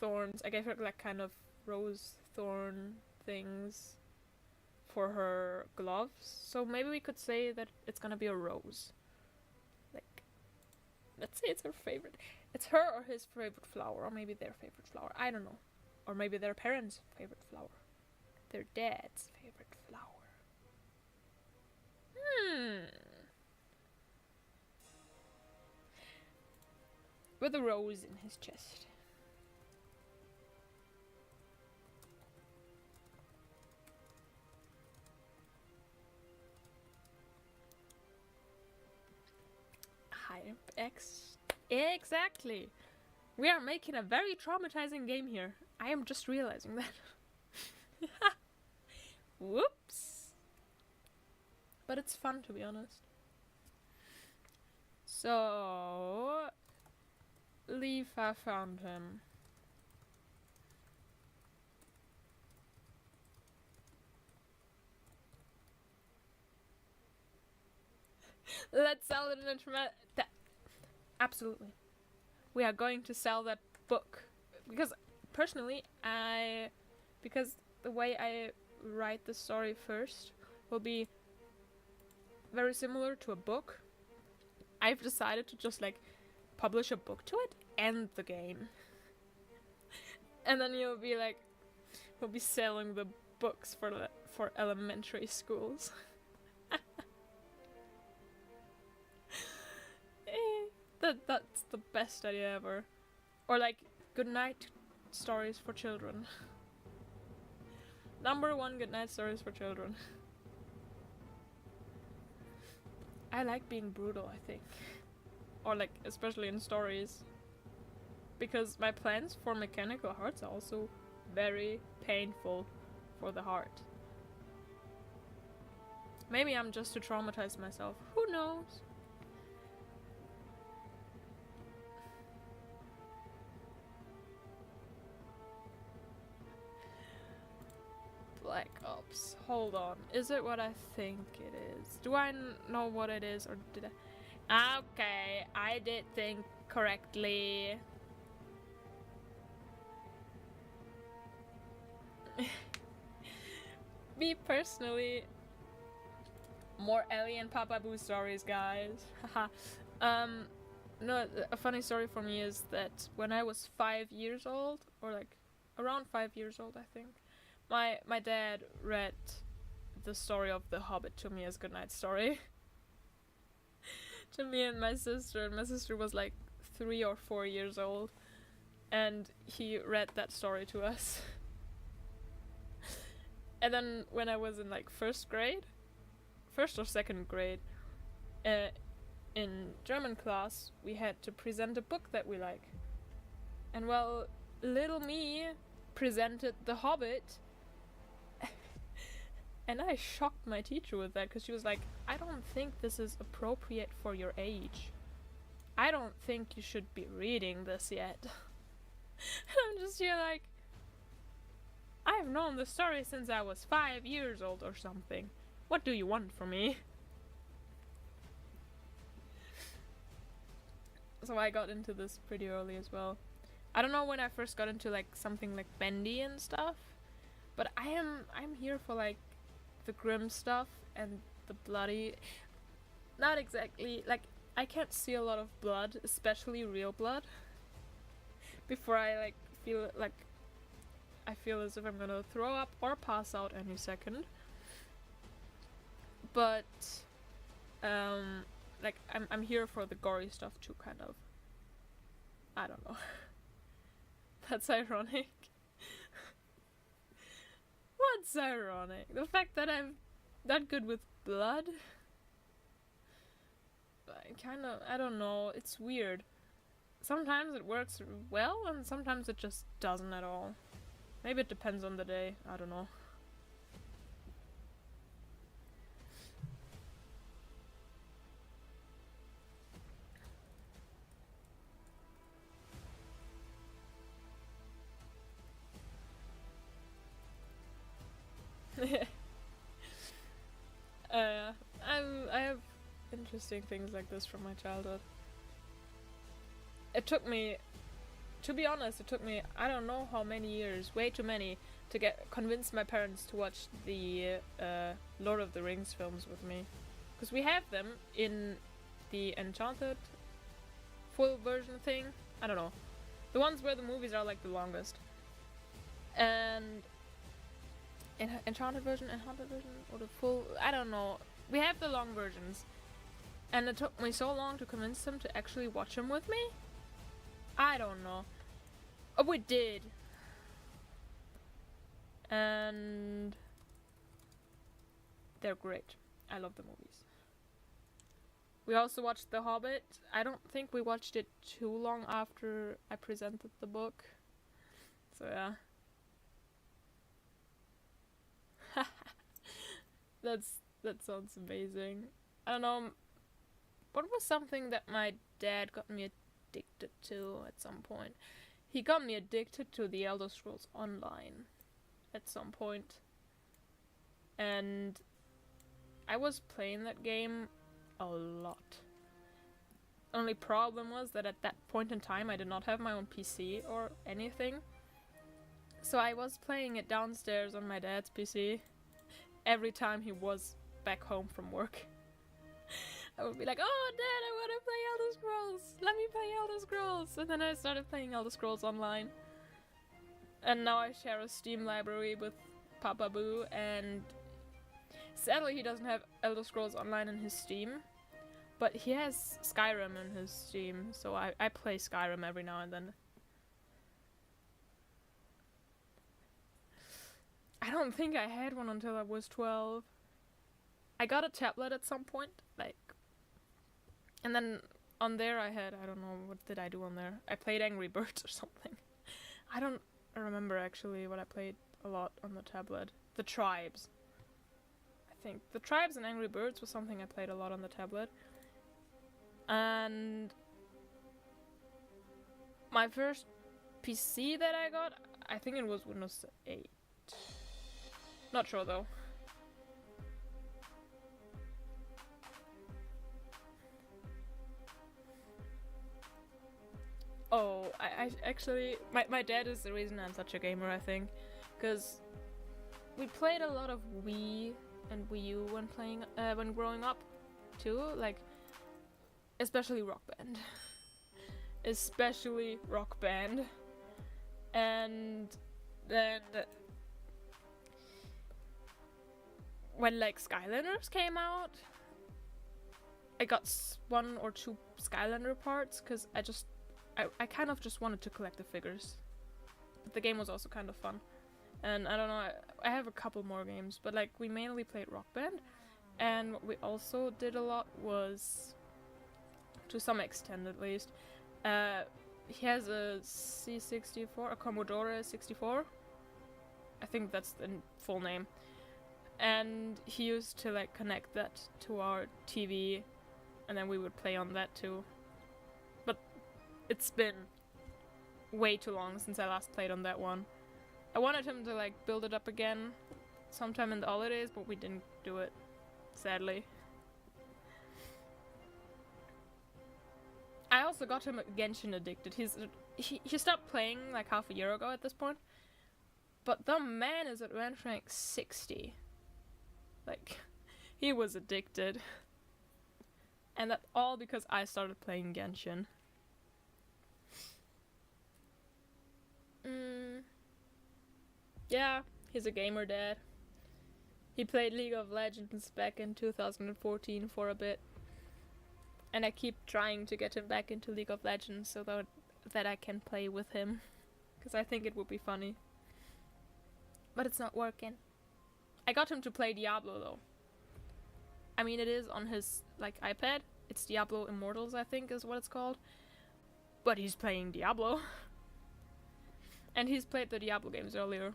thorns. I gave her like kind of rose thorn things for her gloves, so maybe we could say that it's gonna be a rose. Like, let's say it's her favorite. It's her or his favorite flower, or maybe their favorite flower. I don't know. Or maybe their parents' favorite flower. Their dad's favorite flower. With a rose in his chest. Exactly. We are making a very traumatizing game here. I am just realizing that. Whoops. But it's fun, to be honest. So, Lifa found him. Let's sell it in a traumatic... Absolutely. We are going to sell that book. Because, personally, because the way I write the story first will be very similar to a book. I've decided to just, like, publish a book to it and the game. And then you'll be like... We'll be selling the books for elementary schools. That's the best idea ever. Or like goodnight stories for children. Number 1 goodnight stories for children. I like being brutal, I think. Or like especially in stories. Because my plans for mechanical hearts are also very painful for the heart. Maybe I'm just to traumatize myself. Who knows? Black Ops. Hold on. Is it what I think it is? Do I know what it is, or did I? Okay, I did think correctly. Me personally, more Ellie and Papa Boo stories, guys. Haha. No, a funny story for me is that when I was 5 years old, or like around 5 years old, I think, my dad read the story of The Hobbit to me as goodnight story. To me and my sister was like 3 or 4 years old, and he read that story to us. And then when I was in like first or second grade, in German class, we had to present a book that we like. And well, little me presented The Hobbit. And I shocked my teacher with that, because she was like, I don't think this is appropriate for your age. I don't think you should be reading this yet. And I'm just here like, I've known the story since I was 5 years old or something. What do you want from me? So I got into this pretty early as well. I don't know when I first got into like something like bendy and stuff, but I'm here for like the grim stuff and the bloody. Not exactly, like I can't see a lot of blood, especially real blood, before I like feel like I feel as if I'm gonna throw up or pass out any second. But like I'm here for the gory stuff too, kind of. I don't know. That's ironic. What's ironic? The fact that I'm that good with blood? I don't know, it's weird. Sometimes it works well and sometimes it just doesn't at all. Maybe it depends on the day, I don't know. I have interesting things like this from my childhood. It took me, to be honest, I don't know how many years, way too many, to convince my parents to watch the Lord of the Rings films with me. Because we have them in the Enchanted full version thing. I don't know. The ones where the movies are like the longest. And Enchanted version, or the full, I don't know. We have the long versions. And it took me so long to convince them to actually watch them with me. I don't know. Oh, we did. And they're great. I love the movies. We also watched The Hobbit. I don't think we watched it too long after I presented the book. So yeah. That sounds amazing. I don't know. What was something that my dad got me addicted to at some point? He got me addicted to the Elder Scrolls Online at some point. And I was playing that game a lot. Only problem was that at that point in time I did not have my own PC or anything. So I was playing it downstairs on my dad's PC every time he was back home from work. I would be like, oh Dad, I want to play Elder Scrolls! Let me play Elder Scrolls! And then I started playing Elder Scrolls Online. And now I share a Steam library with Papa Boo, and sadly he doesn't have Elder Scrolls Online in his Steam. But he has Skyrim in his Steam, so I play Skyrim every now and then. I don't think I had one until I was 12. I got a tablet at some point, and then on there I don't know, what did I do on there? I played Angry Birds or something. I don't remember actually what I played a lot on the tablet. The Tribes. I think the Tribes and Angry Birds was something I played a lot on the tablet. And my first PC that I got, I think it was Windows 8. Not sure though. Oh, I actually, my dad is the reason I'm such a gamer, I think. Because we played a lot of Wii and Wii U when growing up too, like, especially Rock Band. Especially Rock Band. And then when like Skylanders came out, I got 1 or 2 Skylander parts because I kind of just wanted to collect the figures. But the game was also kind of fun. And I don't know, I have a couple more games, but like we mainly played Rock Band. And what we also did a lot was, to some extent at least, he has a C64, a Commodore 64. I think that's the full name. And he used to like connect that to our TV, and then we would play on that too. But it's been way too long since I last played on that one. I wanted him to like build it up again sometime in the holidays, but we didn't do it, sadly. I also got him Genshin addicted. He stopped playing like half a year ago at this point. But the man is at rank 60. Like, he was addicted. And that all because I started playing Genshin. Yeah, he's a gamer dad. He played League of Legends back in 2014 for a bit. And I keep trying to get him back into League of Legends so that I can play with him. Because I think it would be funny. But it's not working. I got him to play Diablo though. I mean, it is on his like iPad. It's Diablo Immortals, I think is what it's called. But he's playing Diablo. And he's played the Diablo games earlier.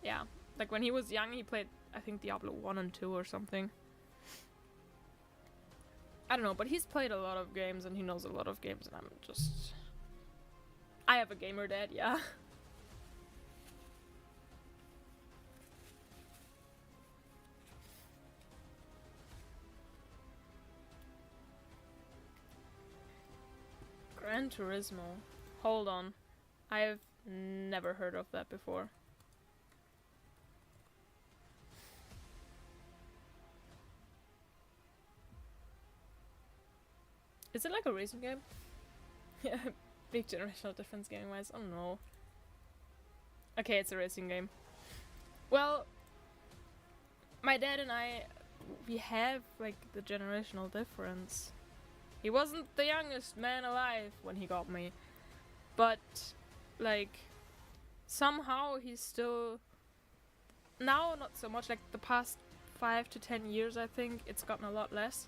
Yeah. Like when he was young, he played, I think, Diablo 1 and 2 or something. I don't know, but he's played a lot of games and he knows a lot of games, and I have a gamer dad, yeah. Gran Turismo. Hold on. I've never heard of that before. Is it like a racing game? Yeah, big generational difference gaming wise. I don't know. Okay, it's a racing game. Well, my dad and I, we have like the generational difference. He wasn't the youngest man alive when he got me. But, like, somehow he's still... Now, not so much. Like, the past 5 to 10 years, I think, it's gotten a lot less.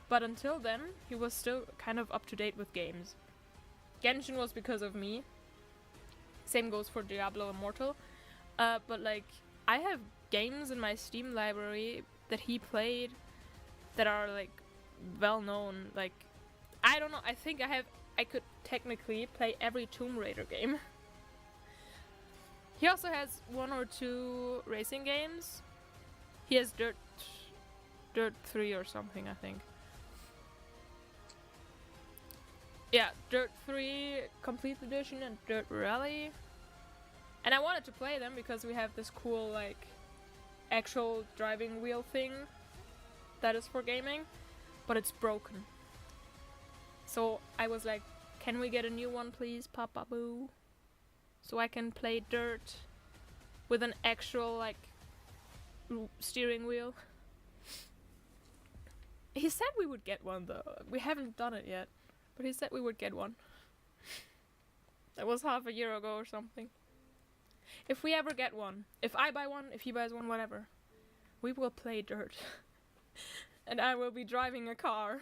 But until then, he was still kind of up to date with games. Genshin was because of me. Same goes for Diablo Immortal. But, like, I have games in my Steam library that he played that are, like, well known. Like, I don't know, I think I could technically play every Tomb Raider game. He also has 1 or 2 racing games. He has Dirt Dirt 3 or something, I think. Yeah, Dirt 3 Complete Edition and Dirt Rally. And I wanted to play them because we have this cool, like, actual driving wheel thing that is for gaming, but it's broken. So I was like, can we get a new one please, Papa Boo? So I can play Dirt with an actual, like, steering wheel. He said we would get one though. We haven't done it yet, but he said we would get one. That was half a year ago or something. If we ever get one, if I buy one, if he buys one, whatever, we will play Dirt. And I will be driving a car.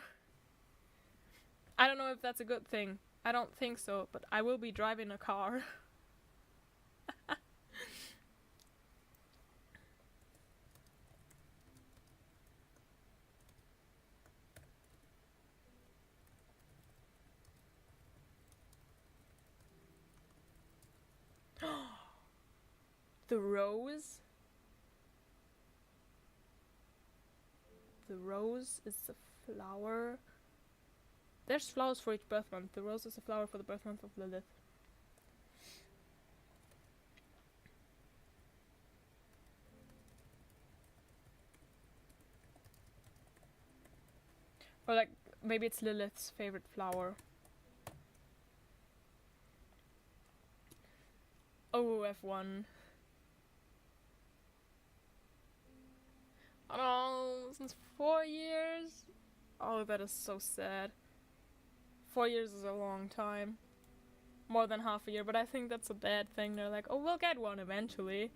I don't know if that's a good thing. I don't think so, but I will be driving a car. The rose? The rose is a flower. There's flowers for each birth month. The rose is a flower for the birth month of Lilith. Or like, maybe it's Lilith's favorite flower. Oh, F1. Oh, since 4 years? Oh, that is so sad. 4 years is a long time. More than half a year, but I think that's a bad thing. They're like, oh, we'll get one eventually.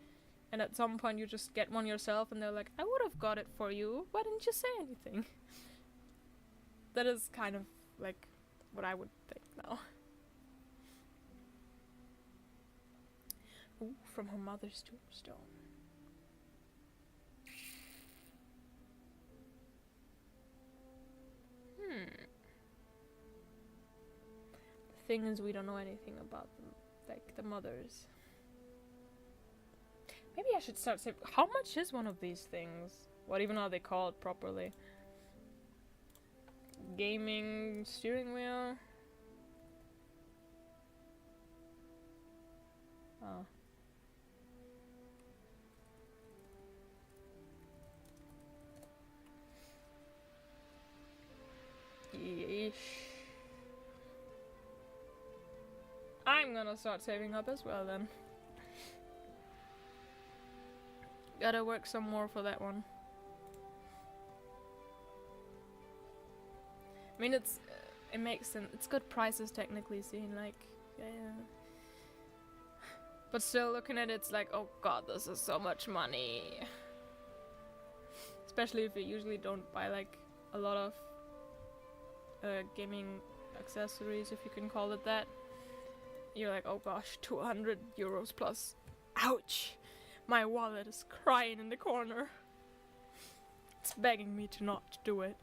And at some point you just get one yourself and they're like, I would have got it for you. Why didn't you say anything? That is kind of like what I would think now. Ooh, from her mother's tombstone. The thing is, we don't know anything about them, like the mothers. Maybe I should start saving. How much is one of these things? What even are they called properly? Gaming steering wheel. Oh. Yeesh. I'm gonna start saving up as well then. Gotta work some more for that one. I mean, it makes sense. It's good prices technically seen, like, yeah. But still, looking at it, it's like, oh god, this is so much money. Especially if you usually don't buy, like, a lot of gaming accessories, if you can call it that. You're like, oh gosh, 200 euros plus. Ouch! My wallet is crying in the corner. It's begging me to not do it.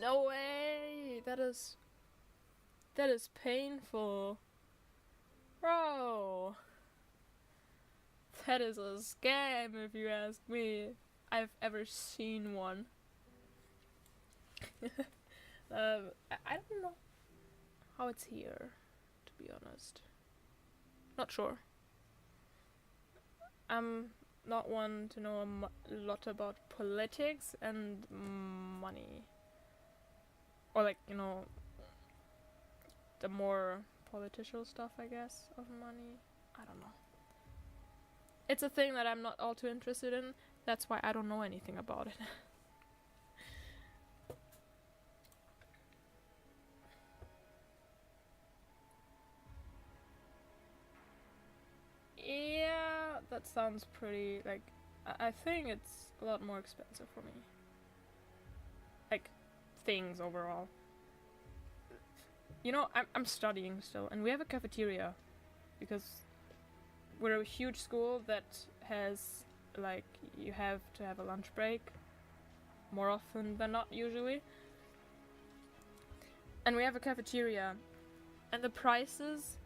No way! That is painful. Bro! That is a scam if you ask me. I've ever seen one. I don't know how it's here, to be honest. Not sure. I'm not one to know a lot about politics and money. Or like, you know, the more political stuff, I guess, of money. I don't know. It's a thing that I'm not all too interested in. That's why I don't know anything about it. Yeah, that sounds pretty, like, I think it's a lot more expensive for me. Like, things overall. You know, I'm studying still, and we have a cafeteria, because we're a huge school that has, like, you have to have a lunch break more often than not usually. And we have a cafeteria, and the prices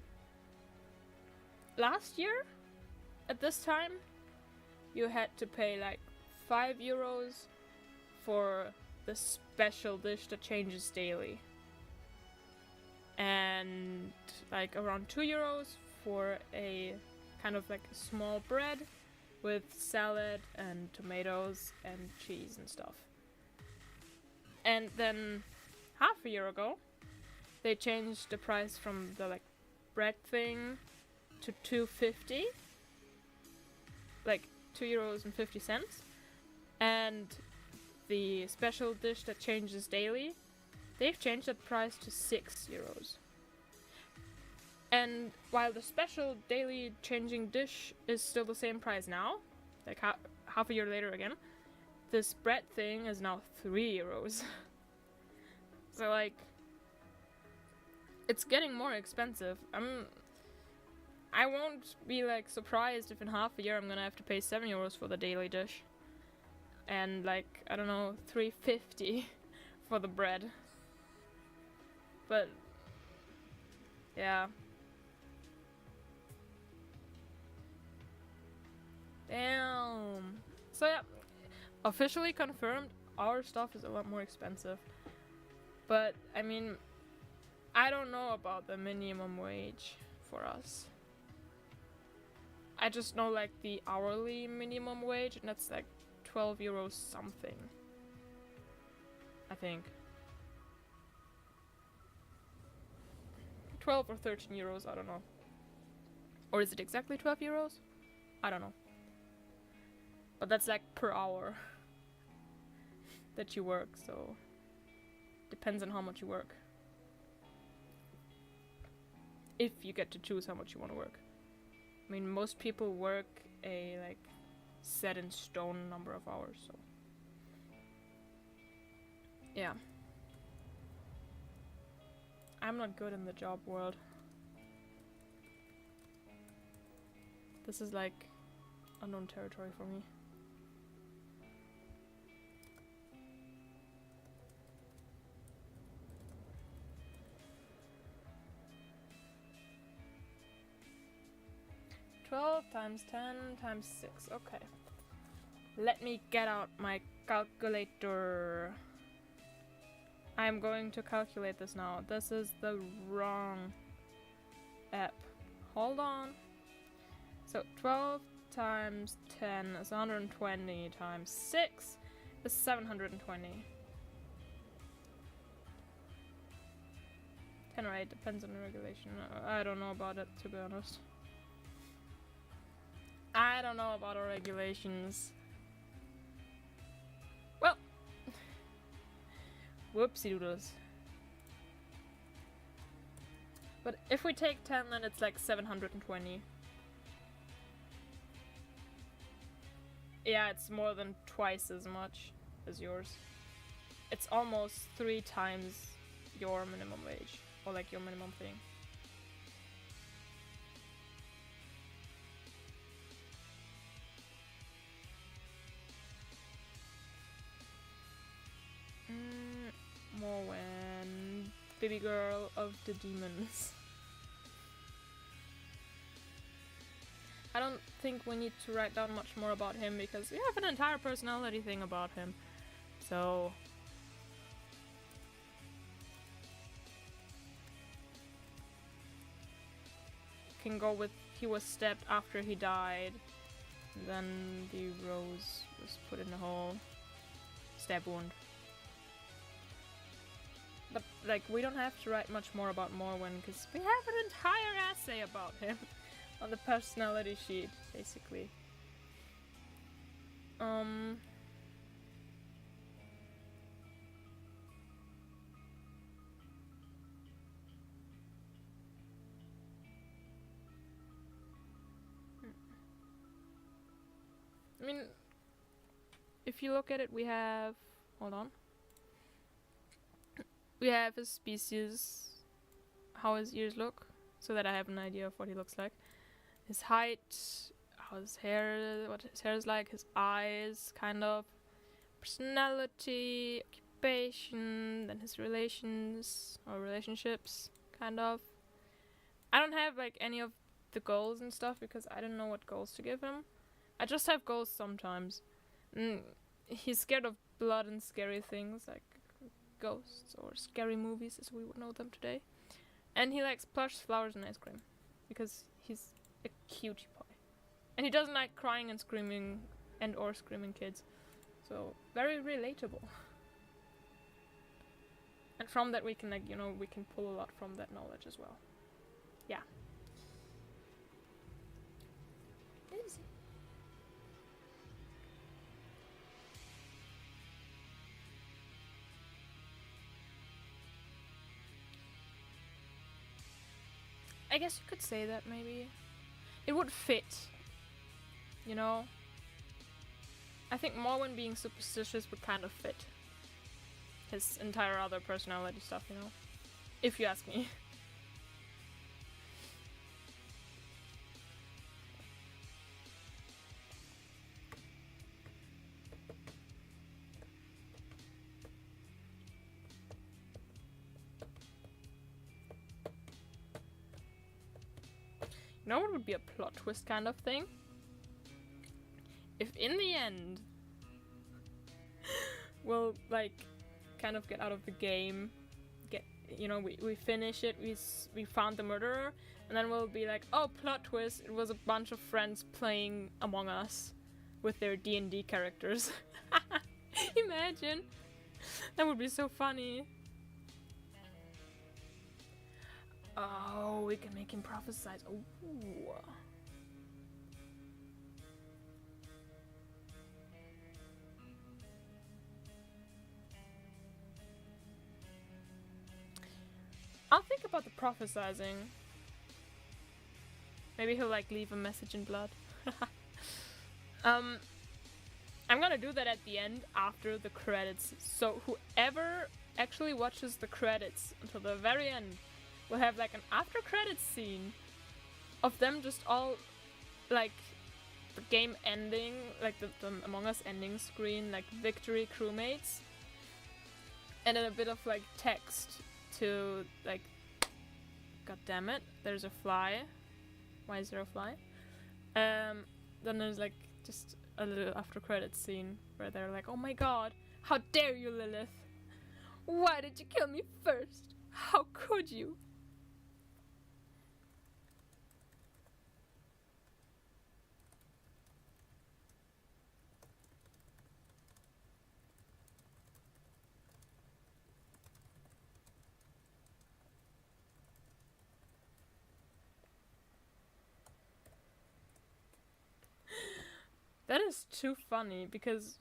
last year at this time you had to pay like €5 for the special dish that changes daily, and like around €2 for a kind of like a small bread with salad and tomatoes and cheese and stuff. And then half a year ago they changed the price from the like bread thing to $2.50, like €2.50, and the special dish that changes daily, they've changed that price to €6. And while the special daily changing dish is still the same price now, like half a year later again, this bread thing is now €3. So like, it's getting more expensive. I won't be like surprised if in half a year I'm gonna have to pay €7 for the daily dish, and like, I don't know, $3.50 for the bread. But yeah. Damn. So yeah, officially confirmed, our stuff is a lot more expensive. But I mean, I don't know about the minimum wage for us. I just know like the hourly minimum wage, and that's like €12 something, I think. 12 or €13, I don't know. Or is it exactly €12? I don't know. But that's like per hour that you work, so depends on how much you work. If you get to choose how much you want to work. I mean, most people work a like set in stone number of hours, so yeah. I'm not good in the job world. This is like unknown territory for me. $12 times 10 times 6. Okay. Let me get out my calculator. I'm going to calculate this now. This is the wrong app. Hold on. So 12 times 10 is 120 times 6 is 720. 10 right, depends on the regulation. I don't know about it, to be honest. I don't know about our regulations. Well, whoopsie doodles. But if we take 10, then it's like 720. Yeah, it's more than twice as much as yours. It's almost 3 times your minimum wage, or like your minimum thing. Morwen, baby girl of the demons. I don't think we need to write down much more about him because we have an entire personality thing about him. So can go with he was stabbed after he died. And then the rose was put in the hole. Stab wound. But, like, we don't have to write much more about Morwen, because we have an entire essay about him on the personality sheet, basically. I mean, if you look at it, we have... Hold on. We have his species, how his ears look, so that I have an idea of what he looks like. His height, how his hair, what his hair is like, his eyes, kind of, personality, occupation, then his relations or relationships, kind of. I don't have like any of the goals and stuff because I don't know what goals to give him. I just have goals sometimes. He's scared of blood and scary things like ghosts or scary movies as we would know them today. And he likes plush, flowers, and ice cream because he's a cutie pie. And he doesn't like crying and screaming and or screaming kids. So very relatable. And from that we can like, we can pull a lot from that knowledge as well. Yeah. I guess you could say that maybe. It would fit. I think Morwen being superstitious would kind of fit his entire other personality stuff, if you ask me. You know what would be a plot twist kind of thing? If in the end we'll like kind of get out of the game, we finish it, we found the murderer, and then we'll be like, oh, plot twist, it was a bunch of friends playing Among Us with their D&D characters. Imagine! That would be so funny. Oh, we can make him prophesize. Ooh. I'll think about the prophesizing. Maybe he'll like leave a message in blood. I'm gonna do that at the end after the credits. So whoever actually watches the credits until the very end will have like an after credits scene of them just all like the game ending, like the Among Us ending screen, like victory crewmates, and then a bit of like text to like, god damn it, there's a fly. Why is there a fly? Then there's like just a little after credits scene where they're like, oh my god, how dare you, Lilith? Why did you kill me first? How could you? That is too funny because,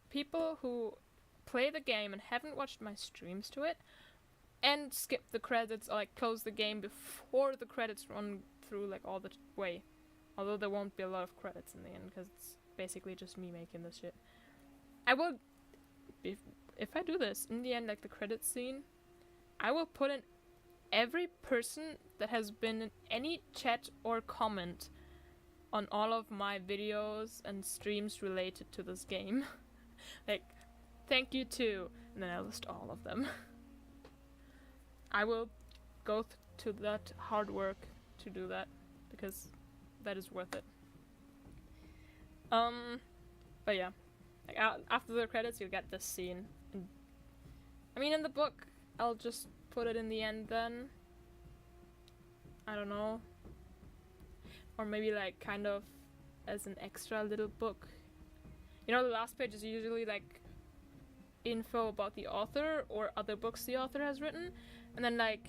people who play the game and haven't watched my streams to it and skip the credits or like close the game before the credits run through like all the way. Although there won't be a lot of credits in the end because it's basically just me making this shit. I will, if I do this, in the end, like the credits scene, I will put in every person that has been in any chat or comment on all of my videos and streams related to this game. Like, thank you too, and then I'll list all of them. I will go to that hard work to do that, because that is worth it. But yeah, like after the credits you'll get this scene. And, I mean, in the book, I'll just put it in the end then. I don't know. Or maybe like kind of as an extra little book. The last page is usually like info about the author or other books the author has written. And then like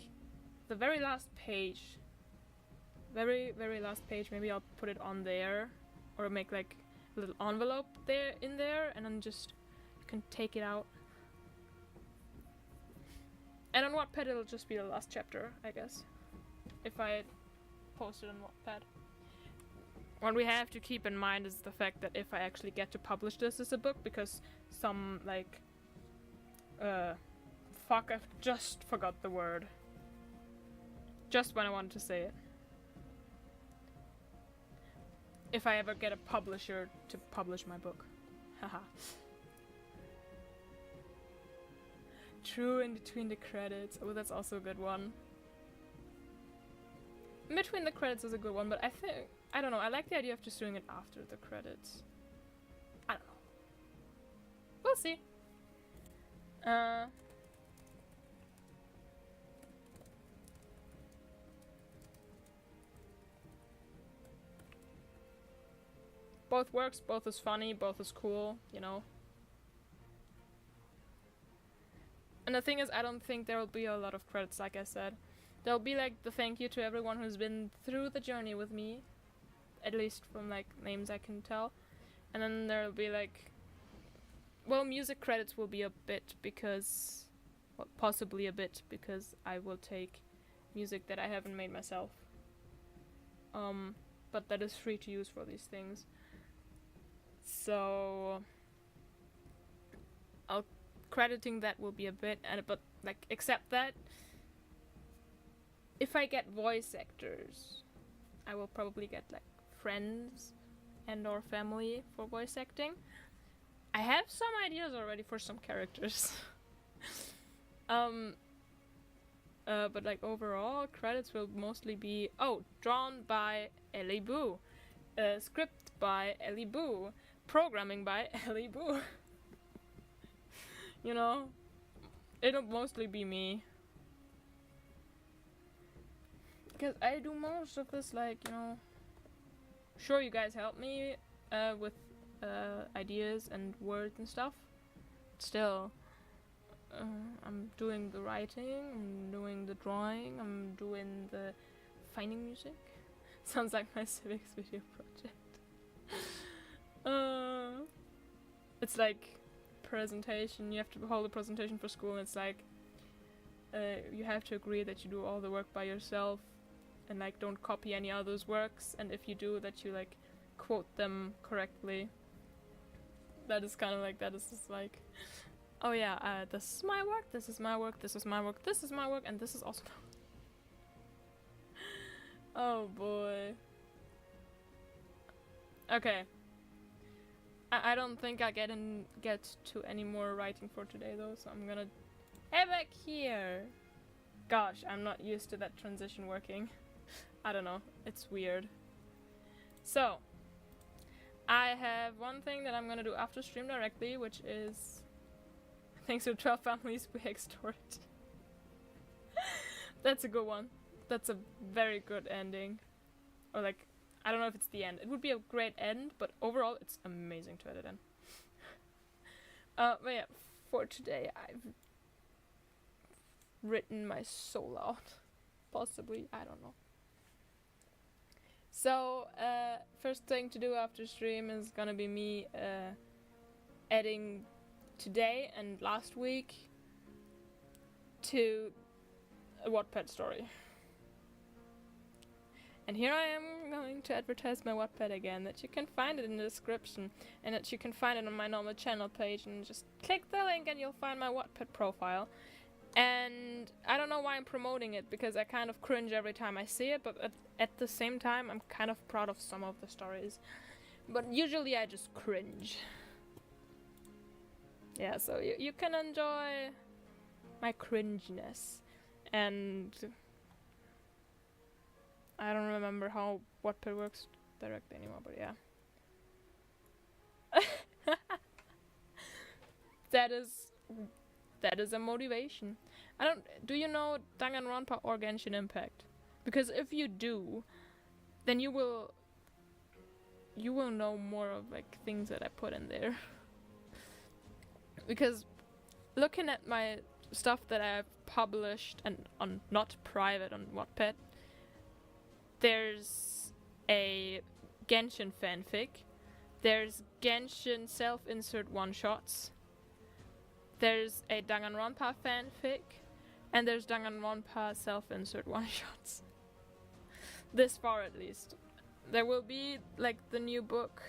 the very last page, very last page, maybe I'll put it on there. Or make like a little envelope in there and then just you can take it out. And on Wattpad it'll just be the last chapter, I guess. If I post it on Wattpad. What we have to keep in mind is the fact that if I actually get to publish this as a book, because some, like, fuck, I've just forgot the word. Just when I wanted to say it. if I ever get a publisher to publish my book. Haha. True, in between the credits. Oh, that's also a good one. In between the credits is a good one, but I don't know, I like the idea of just doing it after the credits. I don't know. We'll see. Both works, both is funny, both is cool, you know. And the thing is, I don't think there will be a lot of credits, like I said. There'll be like the thank you to everyone who's been through the journey with me. At least from like names I can tell. And then there'll be like... Well, music credits will be a bit because... Well, possibly a bit because I will take music that I haven't made myself. But that is free to use for these things. So... crediting that will be a bit, but like, except that if I get voice actors, I will probably get like friends and or family for voice acting. I have some ideas already for some characters. But like overall, credits will mostly be drawn by Ellie Boo, script by Ellie Boo, programming by Ellie Boo. You know, it'll mostly be me. Because I do most of this, like, you know... Sure, you guys help me with ideas and words and stuff. Still, I'm doing the writing, I'm doing the drawing, I'm doing the finding music. Sounds like my civics video project. It's like... presentation, you have to hold a presentation for school, and it's like you have to agree that you do all the work by yourself and like don't copy any others' works, and if you do, that you like quote them correctly. That is kind of like, that is just like, oh yeah, this is my work, this is my work, this is my work, this is my work, and this is also oh boy. Okay, I don't think I get to any more writing for today though, so I'm gonna head back here. Gosh, I'm not used to that transition working. I don't know, it's weird. So, I have one thing that I'm gonna do after stream directly, which is thanks to 12 families we extort. That's a good one. That's a very good ending. Or like, I don't know if it's the end. It would be a great end, but overall it's amazing to edit in. But yeah, for today I've written my soul out. Possibly, I don't know. So, first thing to do after stream is gonna be me adding today and last week to a Wattpad story. And here I am going to advertise my Wattpad again, that you can find it in the description, and that you can find it on my normal channel page, and just click the link and you'll find my Wattpad profile. And I don't know why I'm promoting it, because I kind of cringe every time I see it, but at the same time I'm kind of proud of some of the stories. But usually I just cringe. Yeah, so you can enjoy my cringiness. And I don't remember how Wattpad works directly anymore, but yeah. That is a motivation. Do you know Danganronpa or Genshin Impact? Because if you do, then you will know more of like things that I put in there. Because looking at my stuff that I've published and on not private on Wattpad, there's a Genshin fanfic, there's Genshin self-insert one-shots, there's a Danganronpa fanfic, and there's Danganronpa self-insert one-shots. This far at least. There will be like the new book.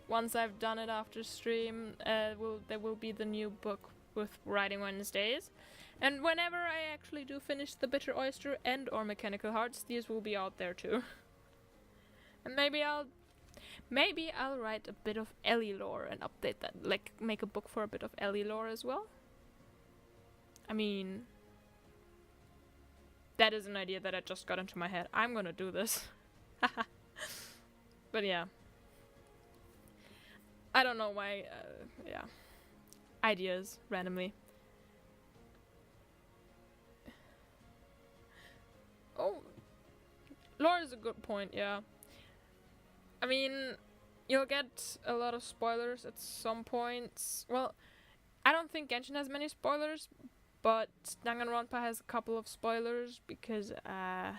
Once I've done it after stream, there will be the new book with Writing Wednesdays. And whenever I actually do finish The Bitter Oyster and or Mechanical Hearts, these will be out there too. And maybe I'll Maybe I'll write a bit of Ellie lore and update that, like make a book for a bit of Ellie lore as well. I mean, that is an idea that I just got into my head. I'm gonna do this. But yeah. I don't know why, yeah. Ideas, randomly. Oh, lore is a good point, yeah. I mean, you'll get a lot of spoilers at some points. Well, I don't think Genshin has many spoilers, but Danganronpa has a couple of spoilers because, yeah.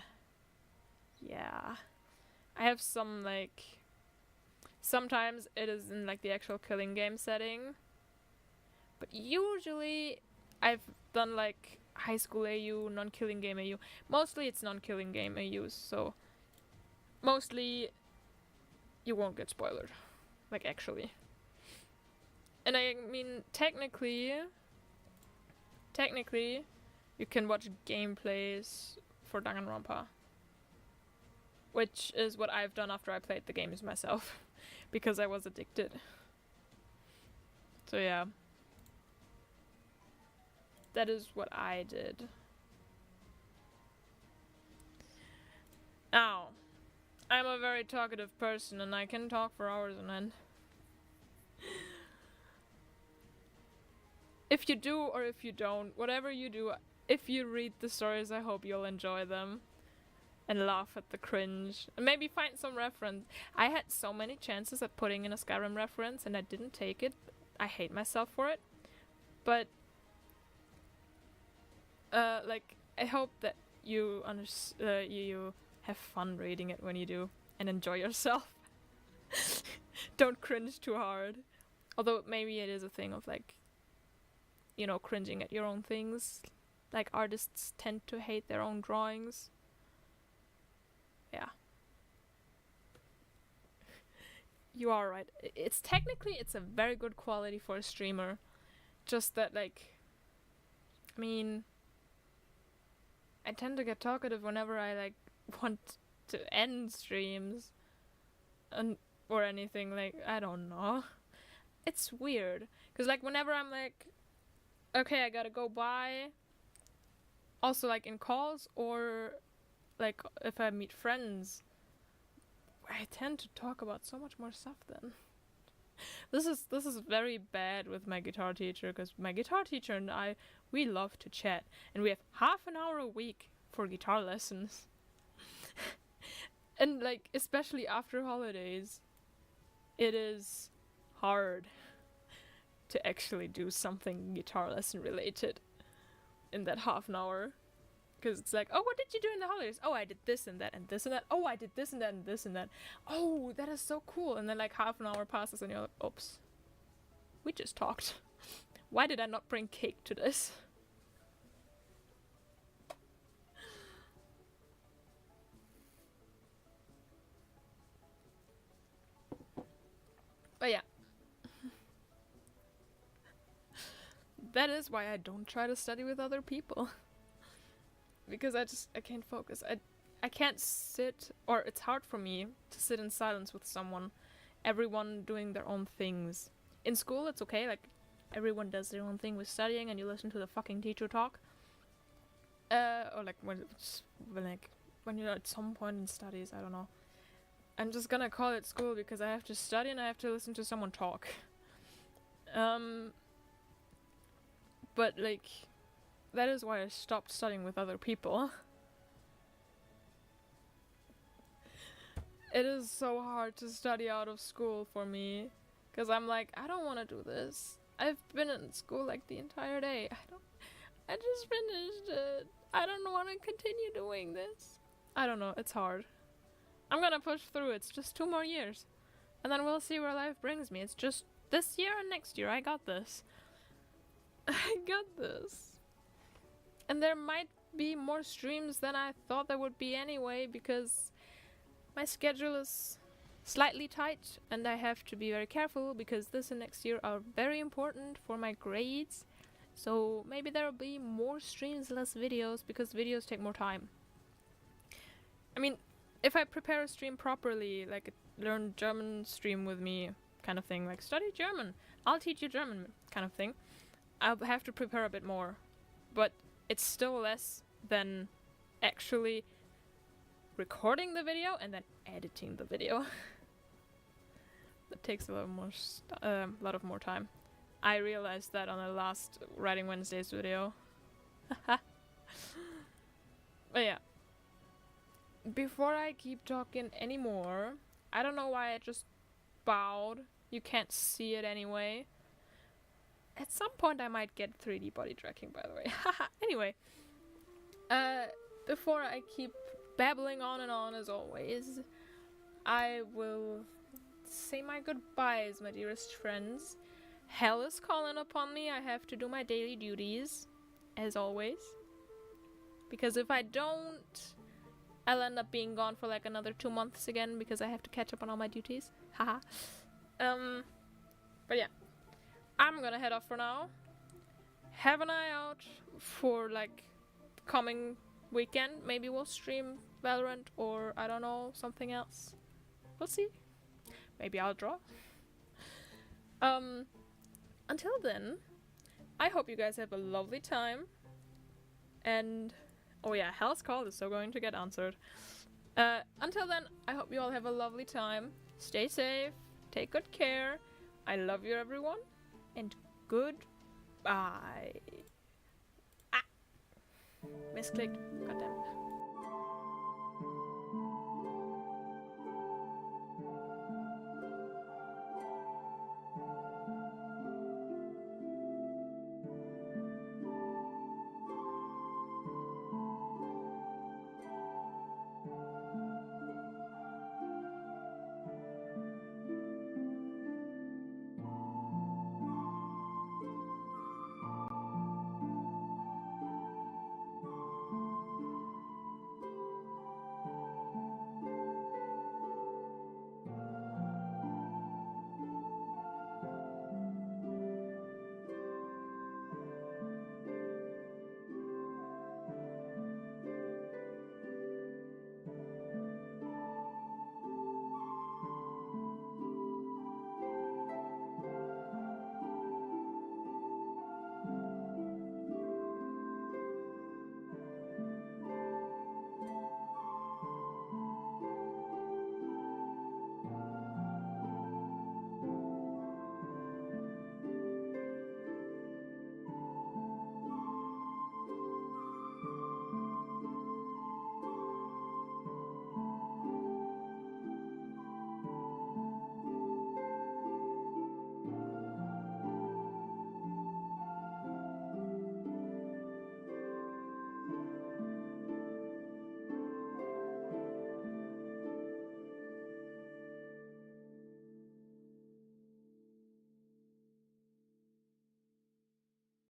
I have some, like... Sometimes it is in, like, the actual killing game setting. But usually, I've done, like, high school AU, non-killing game AU. Mostly it's non-killing game AUs, so... Mostly, you won't get spoiled. Like, actually. And I mean, technically, you can watch gameplays for Danganronpa. Which is what I've done after I played the games myself. Because I was addicted. So yeah. That is what I did. Now, I'm a very talkative person and I can talk for hours on end. If you do or if you don't, whatever you do, if you read the stories, I hope you'll enjoy them. And laugh at the cringe. And maybe find some reference. I had so many chances at putting in a Skyrim reference and I didn't take it. I hate myself for it. But, like, I hope that you you have fun reading it when you do. And enjoy yourself. Don't cringe too hard. Although maybe it is a thing of, like, you know, cringing at your own things. Like, artists tend to hate their own drawings. Yeah. You are right. It's a very good quality for a streamer. Just that, like, I mean, I tend to get talkative whenever I, like, want to end streams. Or anything, like, I don't know. It's weird. Because, like, whenever I'm like, okay, I gotta go by. Also, like, in calls or... like, if I meet friends, I tend to talk about so much more stuff then. This is very bad with my guitar teacher, because my guitar teacher and I, we love to chat. And we have half an hour a week for guitar lessons. And, like, especially after holidays, it is hard to actually do something guitar lesson related in that half an hour. Because it's like, oh, what did you do in the holidays? Oh, I did this and that and this and that. Oh, I did this and that and this and that. Oh, that is so cool. And then like half an hour passes and you're like, oops. We just talked. Why did I not bring cake to this? But yeah. That is why I don't try to study with other people. Because I can't focus. I can't sit, or it's hard for me to sit in silence with someone. Everyone doing their own things. In school, it's okay, like, everyone does their own thing with studying and you listen to the fucking teacher talk. Or like, when you're at some point in studies, I don't know. I'm just gonna call it school because I have to study and I have to listen to someone talk. But, like... that is why I stopped studying with other people. It is so hard to study out of school for me. Because I'm like, I don't want to do this. I've been in school like the entire day. I just finished it. I don't want to continue doing this. I don't know, it's hard. I'm gonna push through, it's just 2 more years. And then we'll see where life brings me. It's just this year and next year, I got this. I got this. And there might be more streams than I thought there would be anyway, because my schedule is slightly tight and I have to be very careful because this and next year are very important for my grades. So maybe there will be more streams, less videos, because videos take more time. I mean, if I prepare a stream properly, like a learn German stream with me kind of thing, like study German, I'll teach you German kind of thing, I'll have to prepare a bit more. But it's still less than actually recording the video and then editing the video. That takes a lot of more time. I realized that on the last Writing Wednesdays video. But yeah. Before I keep talking anymore, I don't know why I just bowed. You can't see it anyway. At some point I might get 3D body tracking, by the way. Anyway. Before I keep babbling on and on as always, I will say my goodbyes, my dearest friends. Hell is calling upon me. I have to do my daily duties, as always. Because if I don't, I'll end up being gone for like another 2 months again because I have to catch up on all my duties. Haha. But yeah. I'm gonna head off for now. Have an eye out for like coming weekend. Maybe we'll stream Valorant or I don't know, something else. We'll see. Maybe I'll draw. Until then, I hope you guys have a lovely time. And oh yeah, Hell's Call is so going to get answered. Until then, I hope you all have a lovely time. Stay safe, take good care. I love you everyone, and goodbye. Ah! Misclicked. Goddamn.